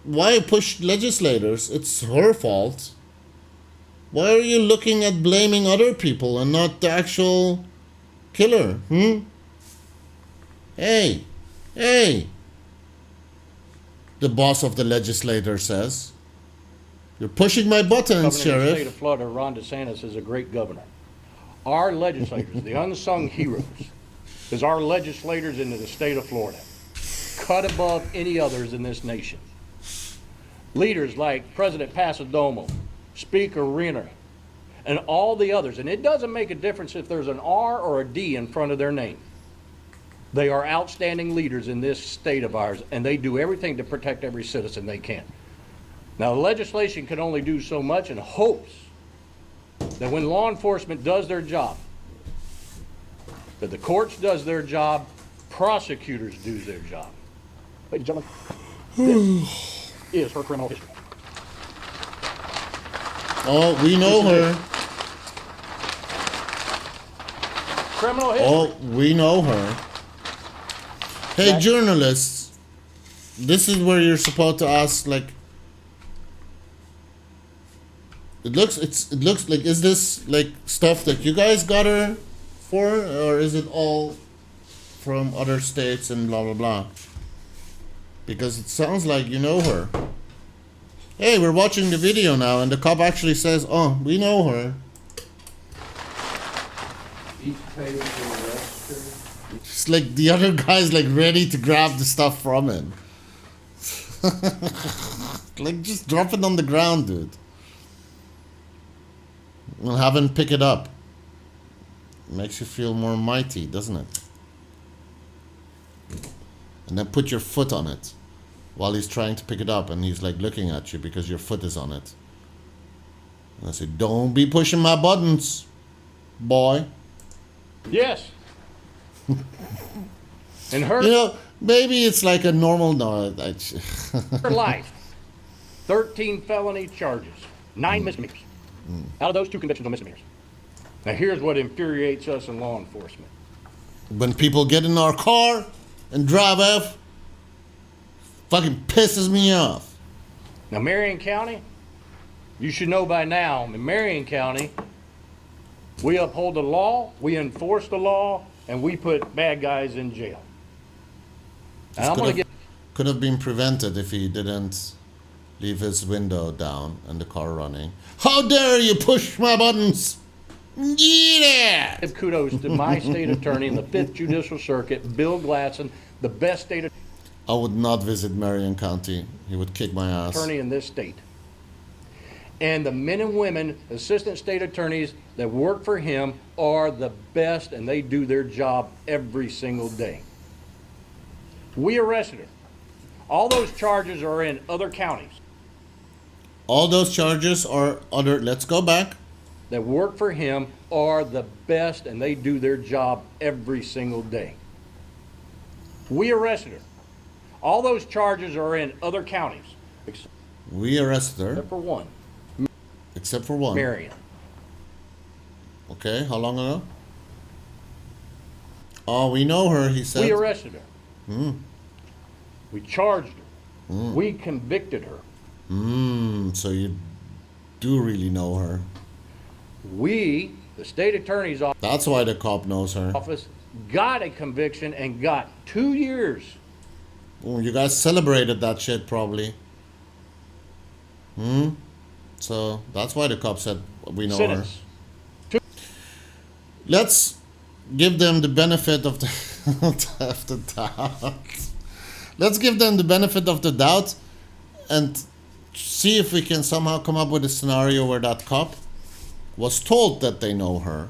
why push legislators? It's her fault. Why are you looking at blaming other people and not the actual killer? Hey. The boss of the legislator says, you're pushing my buttons, Governor of the Sheriff. state of Florida, Ron DeSantis, is a great governor. Our legislators, the unsung heroes, is our legislators in the state of Florida, cut above any others in this nation. Leaders like President Pasadomo, Speaker Renner, and all the others. And it doesn't make a difference if there's an R or a D in front of their name. They are outstanding leaders in this state of ours, and they do everything to protect every citizen they can. Now, legislation can only do so much in hopes that when law enforcement does their job, that the courts does their job, prosecutors do their job. Ladies and gentlemen, this is her criminal history. Oh, we know her. Criminal history. Oh, we know her. Hey, journalists, this is where you're supposed to ask, like, it looks like, is this like stuff that you guys got her for, or is it all from other states and blah blah blah? Because it sounds like you know her. Hey, we're watching the video now, and the cop actually says, "Oh, we know her." It's like the other guy's like ready to grab the stuff from him. Like, just drop it on the ground, dude. We'll have him pick it up. Makes you feel more mighty, doesn't it? And then put your foot on it while he's trying to pick it up, and he's like looking at you because your foot is on it. And I say, don't be pushing my buttons, boy. Yes. And her, You know, maybe it's like a normal her life, 13 felony charges, 9 misdemeanors. Out of those, 2 convictions on misdemeanors. Now here's what infuriates us in law enforcement. When people get in our car and drive off, fucking pisses me off. Now Marion County, you should know by now, in Marion County, we uphold the law, we enforce the law, and we put bad guys in jail. And I'm gonna get Could have been prevented if he didn't leave his window down and the car running. How dare you push my buttons? Yeah! give kudos to my state attorney in the 5th Judicial Circuit, Bill Gladson, the best state I would not visit Marion County. He would kick my ass. attorney in this state. And the men and women, assistant state attorneys that work for him are the best, and they do their job every single day. We arrested her. All those charges are in other counties All those charges are other. Let's go back. that work for him are the best, and they do their job every single day. We arrested her. All those charges are in other counties, We arrested her, except for one, except for one. Marion. Okay, how long ago? Oh, we know her, he said. We arrested her. We charged her. We convicted her. So you do really know her. We, the state attorney's That's why the cop knows her. office, got a conviction and got 2 years. Oh, you guys celebrated that shit probably. So that's why the cop said we know her. Sentence. Let's give them the benefit of the, of the doubt. Let's give them the benefit of the doubt and see if we can somehow come up with a scenario where that cop was told that they know her.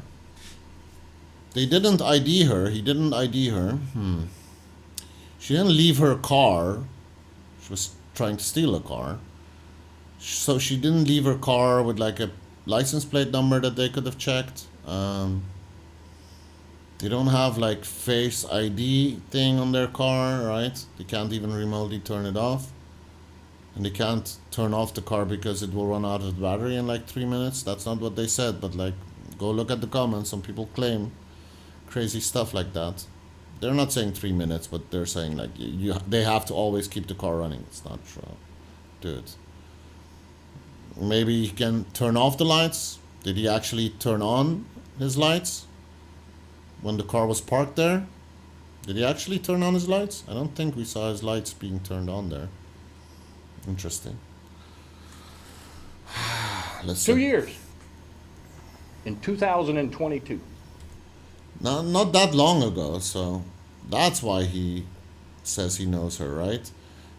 They didn't ID her. He didn't ID her. She didn't leave her car. She was trying to steal a car. So she didn't leave her car with like a license plate number that they could have checked. They don't have like face ID thing on their car, right? They can't even remotely turn it off. And they can't turn off the car because it will run out of the battery in like 3 minutes. That's not what they said, but like, go look at the comments. Some people claim crazy stuff like that. They're not saying 3 minutes, but they're saying like they have to always keep the car running. It's not true, dude. Maybe he can turn off the lights. Did he actually turn on his lights when the car was parked there? Did he actually turn on his lights? I don't think we saw his lights being turned on there. Interesting. Let's 2 see. years. In 2022. Not that long ago, so that's why he says he knows her, right?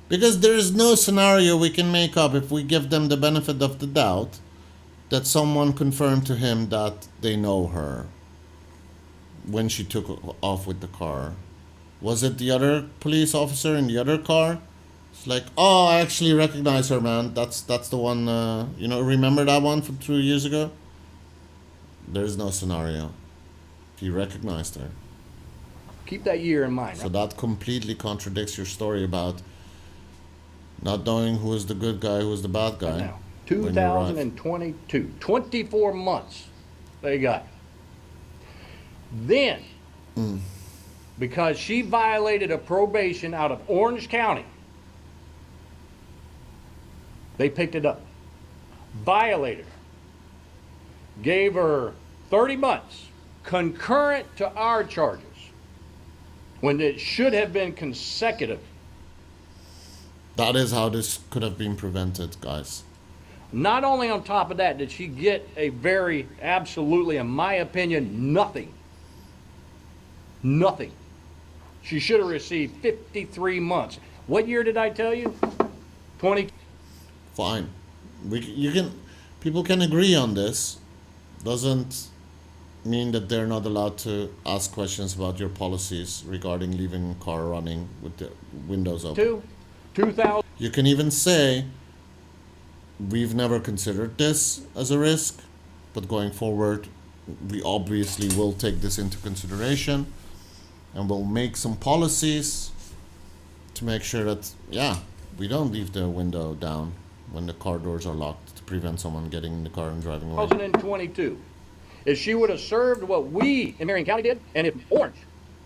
Because there is no scenario we can make up if we give them the benefit of the doubt that someone confirmed to him that they know her when she took off with the car. Was it the other police officer in the other car It's like, oh, I actually recognize her, man. That's the one. Remember that one from 2 years ago? There's no scenario. He recognized her. Keep that year in mind. So that completely contradicts your story about not knowing who is the good guy, who is the bad guy. Now, 2022, 24 months they got. Then, because she violated a probation out of Orange County, they picked it up. Violated her. Gave her 30 months concurrent to our charges when it should have been consecutive. That is how this could have been prevented, guys. Not only on top of that did she get a very, absolutely, in my opinion, nothing. She should have received 53 months. What year did I tell you? 20. Fine. People can agree on this. Doesn't mean that they're not allowed to ask questions about your policies regarding leaving a car running with the windows open. 2000. You can even say, we've never considered this as a risk, but going forward, we obviously will take this into consideration and we'll make some policies to make sure that, we don't leave the window down when the car doors are locked to prevent someone getting in the car and driving away. 2022. If she would have served what we in Marion County did, and if Orange,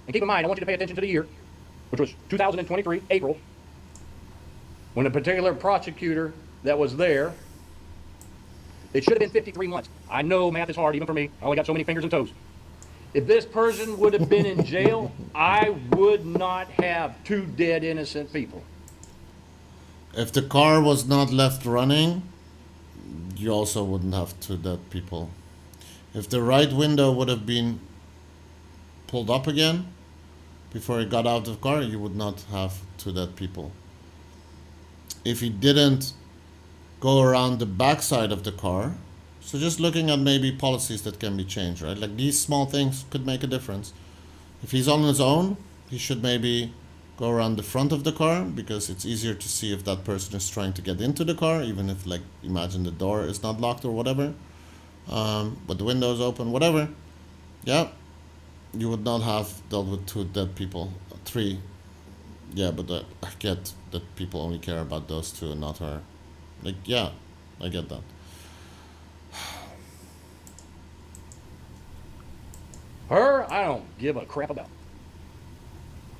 and keep in mind, I want you to pay attention to the year, which was 2023, April, when a particular prosecutor that was there, it should have been 53 months. I know math is hard, even for me. I only got so many fingers and toes. If this person would have been in jail, I would not have 2 dead innocent people. If the car was not left running, you also wouldn't have 2 dead people. If the right window would have been pulled up again before he got out of the car, you would not have 2 dead people. If he didn't go around the backside of the car, so just looking at maybe policies that can be changed, right? Like these small things could make a difference. If he's on his own, he should maybe go around the front of the car because it's easier to see if that person is trying to get into the car, even if, like, imagine the door is not locked or whatever, but the window is open, whatever. Yeah, you would not have dealt with 2 dead people. 3. Yeah, but I get that people only care about those 2 and not her. Like, yeah, I get that. Her, I don't give a crap about.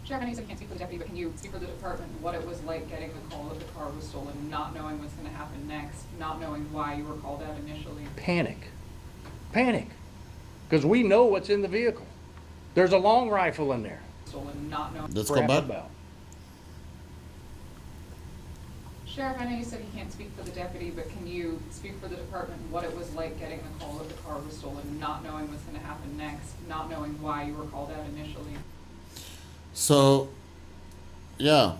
Sheriff, I know you said you can't speak for the deputy, but can you speak for the department what it was like getting the call that the car was stolen, not knowing what's going to happen next, not knowing why you were called out initially? Panic. Because we know what's in the vehicle. There's a long rifle in there. Stolen, not knowing. Let's go back. Sheriff, I know you said you can't speak for the deputy, but can you speak for the department what it was like getting the call that the car was stolen, not knowing what's going to happen next, not knowing why you were called out initially? So, yeah,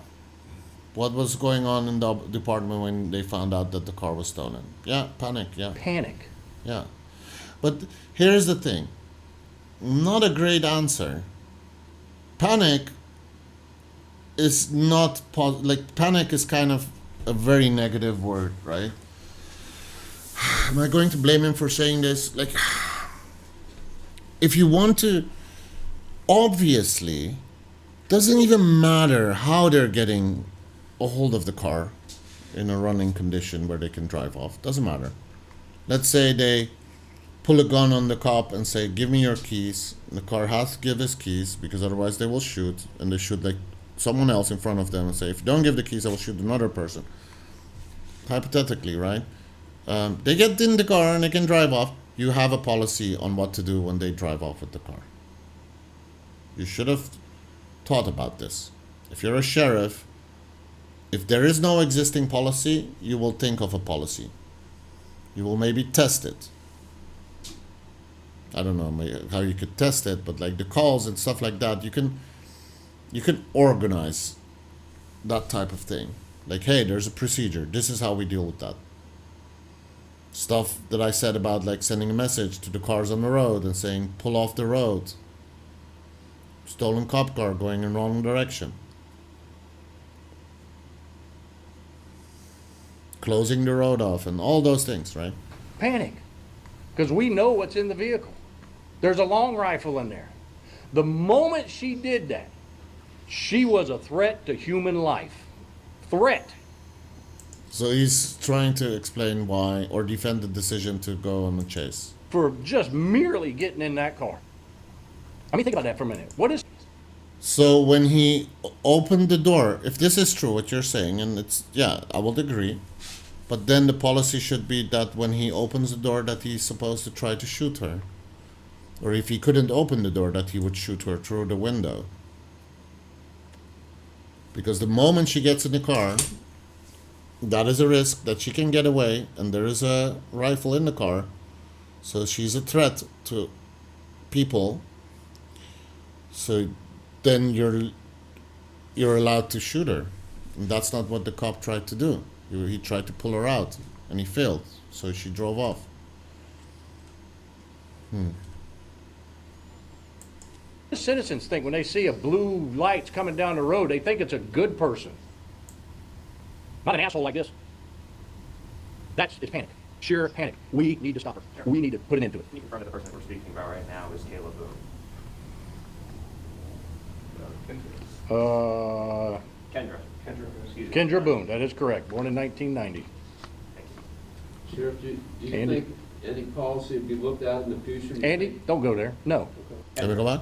what was going on in the department when they found out that the car was stolen? Yeah, panic, yeah. Panic. Yeah. But here's the thing. Not a great answer. Panic is not, panic is kind of a very negative word, right? Am I going to blame him for saying this? Like, if you want to, obviously, doesn't even matter how they're getting a hold of the car in a running condition where they can drive off. Doesn't matter. Let's say they pull a gun on the cop and say, give me your keys. The car has to give his keys because otherwise they will shoot, and they shoot like someone else in front of them and say, if you don't give the keys, I will shoot another person. Hypothetically, right? They get in the car and they can drive off. You have a policy on what to do when they drive off with the car. You should have thought about this. If you're a sheriff, if there is no existing policy, you will think of a policy. You will maybe test it. I don't know how you could test it, but like the calls and stuff like that, you can organize that type of thing. Like, hey, there's a procedure. This is how we deal with that. Stuff that I said about like sending a message to the cars on the road and saying, pull off the road. Stolen cop car going in wrong direction. closing the road off and all those things, right? Panic. Because we know what's in the vehicle. There's a long rifle in there. The moment she did that, she was a threat to human life. Threat. So he's trying to explain why or defend the decision to go on the chase. For just merely getting in that car. I mean, think about that for a minute. What is... So when he opened the door, if this is true what you're saying, and it's, yeah, I would agree, but then the policy should be that when he opens the door that he's supposed to try to shoot her. Or if he couldn't open the door that he would shoot her through the window. Because the moment she gets in the car, that is a risk that she can get away, and there is a rifle in the car, so she's a threat to people. So then you're allowed to shoot her, and that's not what the cop tried to do. He tried to pull her out, and he failed, so she drove off. Citizens think when they see a blue lights coming down the road, they think it's a good person. Not an asshole like this. It's panic. Sheer panic. We need to stop her. We need to put an end to it. Can you confirm that the person that we're speaking about right now is Caleb Boone? Kendra. Excuse me. Kendra Boone, that is correct. Born in 1990. Sheriff, do you Andy? think any policy would be looked at in the future? Andy, don't go there. No. Can we go back?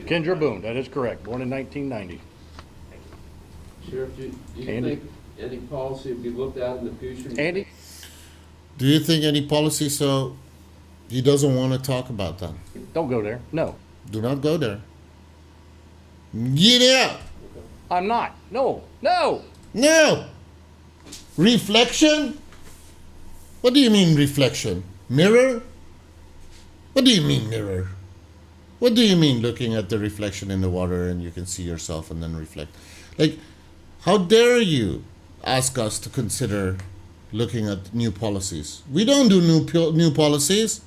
Kendra Boone, that is correct. Born in 1990. Sheriff, do you Andy? think any policy would be looked at in the future? Andy? Do you think any policy, so he doesn't want to talk about that? Don't go there. No. Do not go there. Get out! I'm not. No. No! No! Reflection? What do you mean reflection? Mirror? What do you mean mirror? What do you mean looking at the reflection in the water and you can see yourself and then reflect? Like, how dare you ask us to consider looking at new policies? We don't do new policies.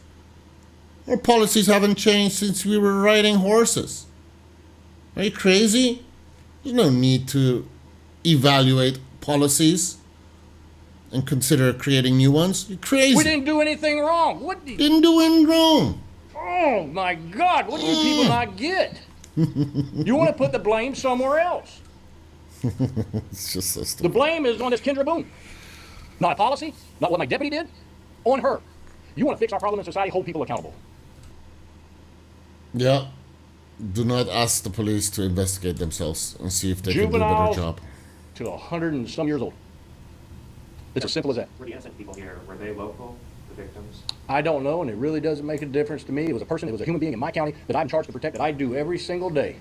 Our policies haven't changed since we were riding horses. Are you crazy? There's no need to evaluate policies and consider creating new ones. You're crazy. We didn't do anything wrong. What didn't do anything wrong. Oh my God, what do you people not get? You want to put the blame somewhere else. It's just so The stupid. blame is on this Kendra Boone. Not a policy, not what my deputy did, on her. You want to fix our problem in society, hold people accountable. Yeah. Do not ask the police to investigate themselves and see if they can do a Juveniles better job. to 100 and some years old. It's as simple as that. Were the innocent people here, were they local, the victims? I don't know, and it really doesn't make a difference to me. It was a person, it was a human being in my county that I'm charged to protect, that I do every single day.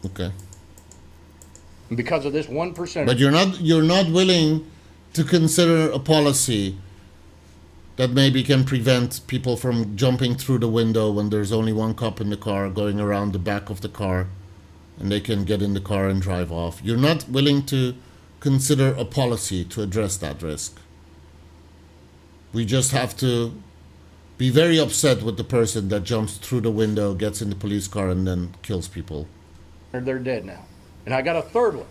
Okay. And because of this 1%. But you're not willing to consider a policy that maybe can prevent people from jumping through the window when there's only one cop in the car going around the back of the car and they can get in the car and drive off. You're not willing to consider a policy to address that risk. We just have to be very upset with the person that jumps through the window, gets in the police car, and then kills people. They're dead now. And I got a third one,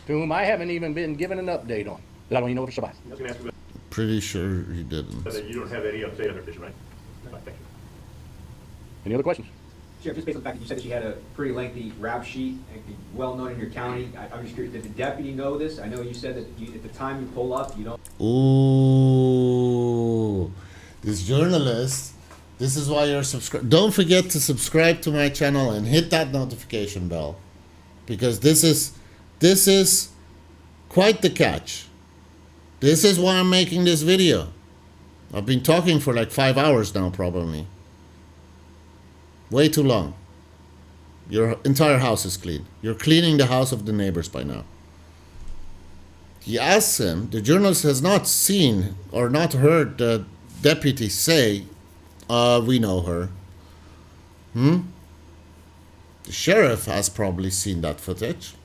to whom I haven't even been given an update on, that I don't even know if it survived. I was going to ask you Pretty sure he didn't. about, you don't have any update on her condition, right? Thank you. Any other questions? Sheriff, just based on the fact that you said that she had a pretty lengthy rap sheet, and well known in your county, I'm just curious, did the deputy know this? I know you said that at the time you pull up, you don't... Ooh, this journalist, this is why you're subscribed. Don't forget to subscribe to my channel and hit that notification bell, because this is quite the catch. This is why I'm making this video. I've been talking for like 5 hours now, probably. Way too long. Your entire house is clean. You're cleaning the house of the neighbors by now. He asks him, the journalist has not seen or not heard the deputy say, we know her. The sheriff has probably seen that footage.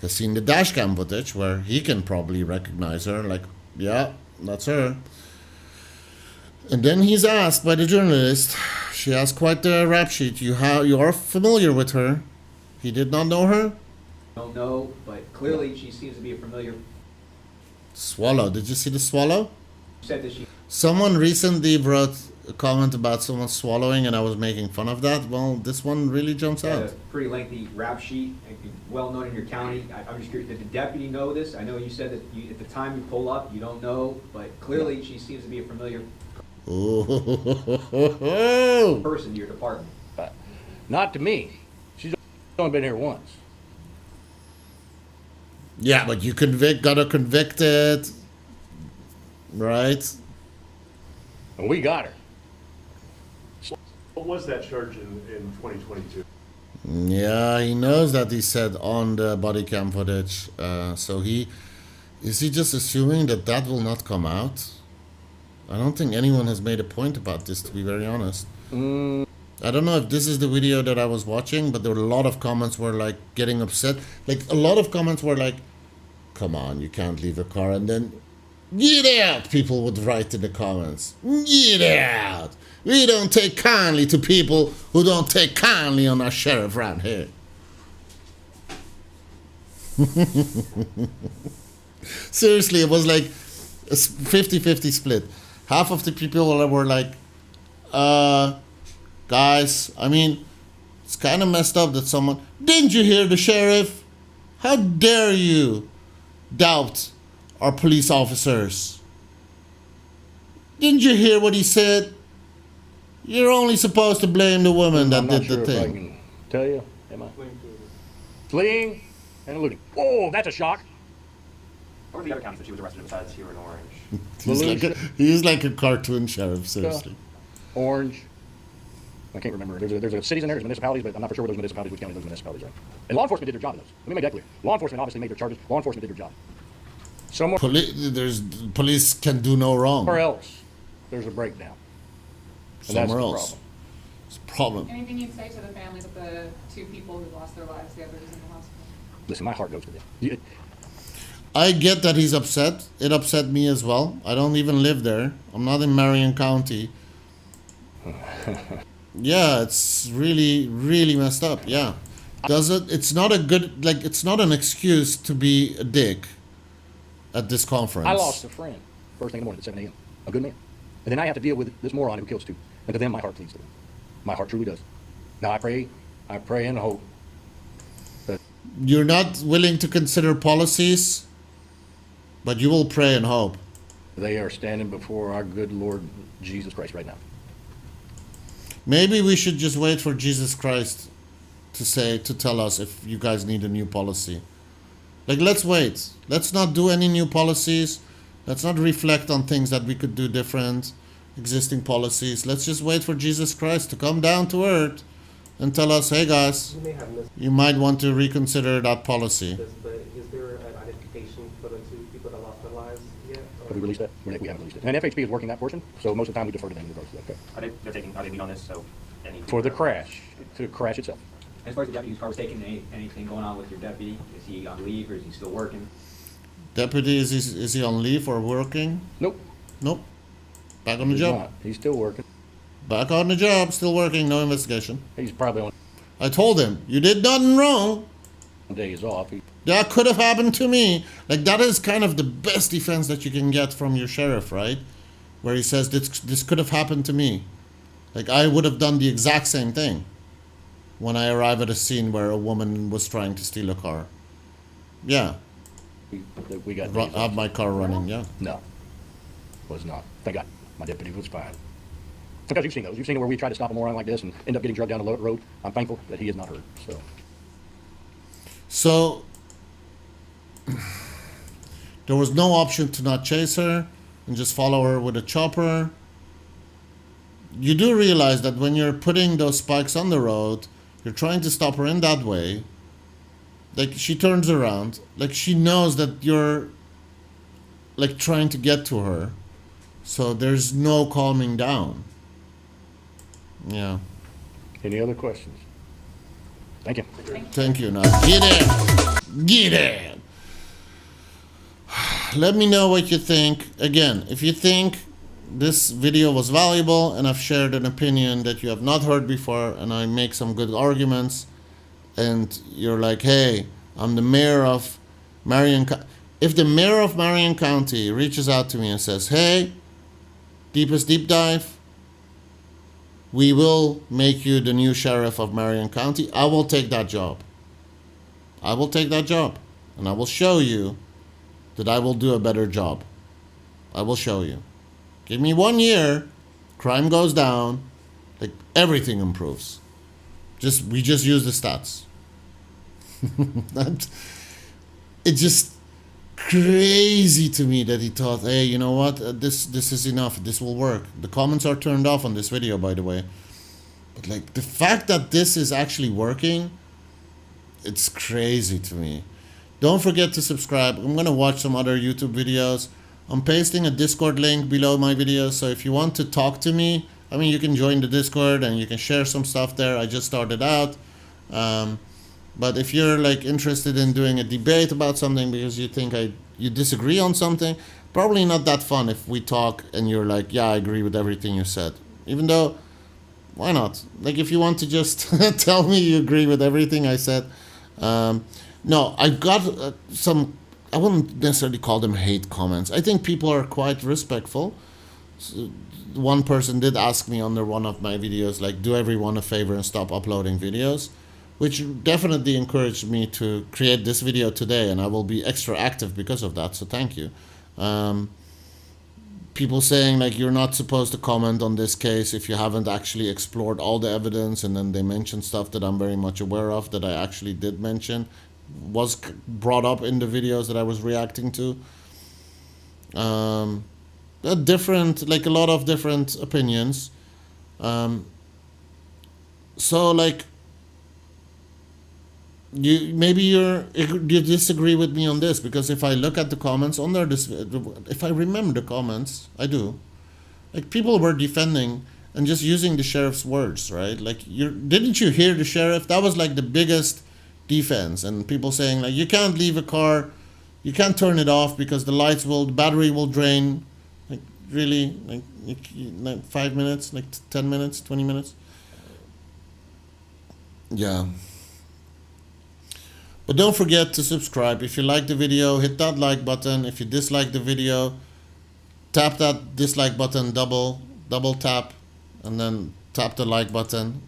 Has seen the dash cam footage where he can probably recognize her, like, yeah, that's her. And then he's asked by the journalist, she has quite the rap sheet. You are familiar with her. He did not know her? Don't know, but clearly she seems to be a familiar. Swallow. Did you see the swallow? Said that she. Someone recently wrote a comment about someone swallowing, and I was making fun of that. Well, this one really jumps Had out. a pretty lengthy rap sheet, well known in your county. I'm just curious, did the deputy know this? I know you said that at the time you pull up, you don't know, but clearly she seems to be a familiar Oh. person to your department. Not to me. She's only been here once. Yeah, but you got her convicted, right? And we got her. What was that charge in 2022? Yeah, he knows that he said on the body cam footage. So is he just assuming that that will not come out? I don't think anyone has made a point about this, to be very honest. I don't know if this is the video that I was watching, but there were a lot of comments were like getting upset. Like a lot of comments were like, "Come on, you can't leave a car," and then "Get out!" People would write in the comments, "Get out! We don't take kindly to people who don't take kindly on our sheriff around here." Seriously, it was like a 50-50 split. Half of the people were like, guys, I mean, it's kind of messed up that someone... Didn't you hear the sheriff? How dare you doubt our police officers? Didn't you hear what he said? You're only supposed to blame the woman that I'm not did sure the if I thing. can tell you, am I? Fleeing and eluding. Oh, that's a shock. What were the other counties that she was arrested besides here in Orange? He's like a cartoon sheriff, seriously. Orange. I can't remember. There's a cities in there, there's municipalities, but I'm not for sure what those municipalities, which county those municipalities are. And law enforcement did their job in those. Let me make that clear. Law enforcement obviously made their charges. Law enforcement did their job. Somewhere Police can do no wrong. else, there's a breakdown. And Somewhere that's the else. problem. It's a problem. Anything you'd say to the families of the two people who lost their lives, the others in the hospital? Listen, my heart goes to them. I get that he's upset. It upset me as well. I don't even live there. I'm not in Marion County. Yeah, it's really, really messed up. Yeah. It's not a good, like, it's not an excuse to be a dick at this conference. I lost a friend first thing in the morning at 7 a.m. A good man. And then I have to deal with this moron who kills two. And to them, my heart bleeds to them. My heart truly does. Now I pray and hope that you're not willing to consider policies, but you will pray and hope. they are standing before our good Lord Jesus Christ right now. Maybe we should just wait for Jesus Christ to tell us if you guys need a new policy. Like, let's wait. Let's not do any new policies. Let's not reflect on things that we could do different, existing policies. Let's just wait for Jesus Christ to come down to earth and tell us, hey guys, you might want to reconsider that policy. But is there an identification for the two people that lost their lives yet? Have we released that? We haven't released it. And FHP is working that portion, so most of the time we defer to them in regards to that. Okay. Are they lead on this? So For the crash, to crash itself. As far as the deputy's car was taken, anything going on with your deputy? Is he on leave or is he still working? Deputy, is he on leave or working? Nope. Nope. Back on the He's job. not. He's still working. Back on the job, still working, no investigation. He's probably on I told him, you did nothing wrong. days off. That could have happened to me. Like, that is kind of the best defense that you can get from your sheriff, right? Where he says, this could have happened to me. Like, I would have done the exact same thing when I arrive at a scene where a woman was trying to steal a car. Yeah. We got Have my car running, yeah. No. Was not. Thank God. My deputy was fine. Because you've seen those. You've seen it where we try to stop a moron like this and end up getting drugged down the road. I'm thankful that he is not hurt. So there was no option to not chase her and just follow her with a chopper. You do realize that when you're putting those spikes on the road, you're trying to stop her in that way. Like, she turns around. Like, she knows that you're, like, trying to get to her. So there's no calming down. Yeah. Any other questions? Thank you. Thank you. Now, get in. Get in. Let me know what you think. Again, if you think this video was valuable and I've shared an opinion that you have not heard before and I make some good arguments and you're like, hey, I'm the mayor of Marion. If the mayor of Marion County reaches out to me and says, "Hey, Deepest Deep Dive, we will make you the new sheriff of Marion County," I will take that job. I will take that job, and I will show you that I will do a better job. I will show you. Give me 1 year, crime goes down, like everything improves. We just use the stats. It's just crazy to me that he thought, hey, you know what? This is enough. This will work. The comments are turned off on this video, by the way. But like the fact that this is actually working, it's crazy to me. Don't forget to subscribe. I'm gonna watch some other YouTube videos. I'm pasting a Discord link below my videos, so if you want to talk to me, I mean, you can join the Discord and you can share some stuff there. I just started out. But if you're like interested in doing a debate about something because you think you disagree on something, probably not that fun if we talk and you're like, yeah, I agree with everything you said. Even though, why not? Like if you want to just tell me you agree with everything I said. No, I got some, I wouldn't necessarily call them hate comments. I think people are quite respectful. So one person did ask me under one of my videos, like, do everyone a favor and stop uploading videos, which definitely encouraged me to create this video today, and I will be extra active because of that, so thank you. People saying like you're not supposed to comment on this case if you haven't actually explored all the evidence, and then they mention stuff that I'm very much aware of that I actually did mention, was brought up in the videos that I was reacting to. Different, like a lot of different opinions. So like, you disagree with me on this, because if I look at the comments under this, if I remember the comments, I do, like people were defending and just using the sheriff's words, right? Like, didn't you hear the sheriff? That was like the biggest defense, and people saying like, you can't leave a car, you can't turn it off because the battery will drain. Like really, like 5 minutes, like 10 minutes, 20 minutes. Yeah. But don't forget to subscribe. If you like the video, hit that like button. If you dislike the video, tap that dislike button, double tap, and then tap the like button.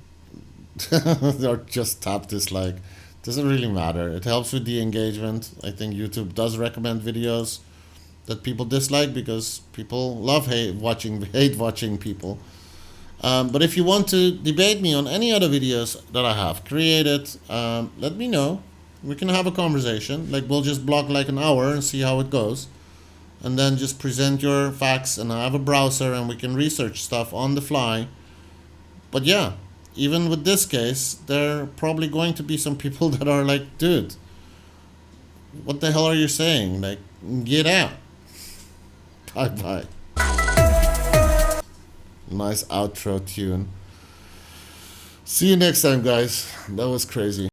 Or just tap dislike. Doesn't really matter. It helps with the engagement. I think YouTube does recommend videos that people dislike because people love hate watching people. But if you want to debate me on any other videos that I have created, let me know. We can have a conversation. Like, we'll just block like an hour and see how it goes, and then just present your facts, and I have a browser and we can research stuff on the fly. But yeah, even with this case, there are probably going to be some people that are like, dude, what the hell are you saying? Like, get out. Bye bye. Nice outro tune. See you next time, guys. That was crazy.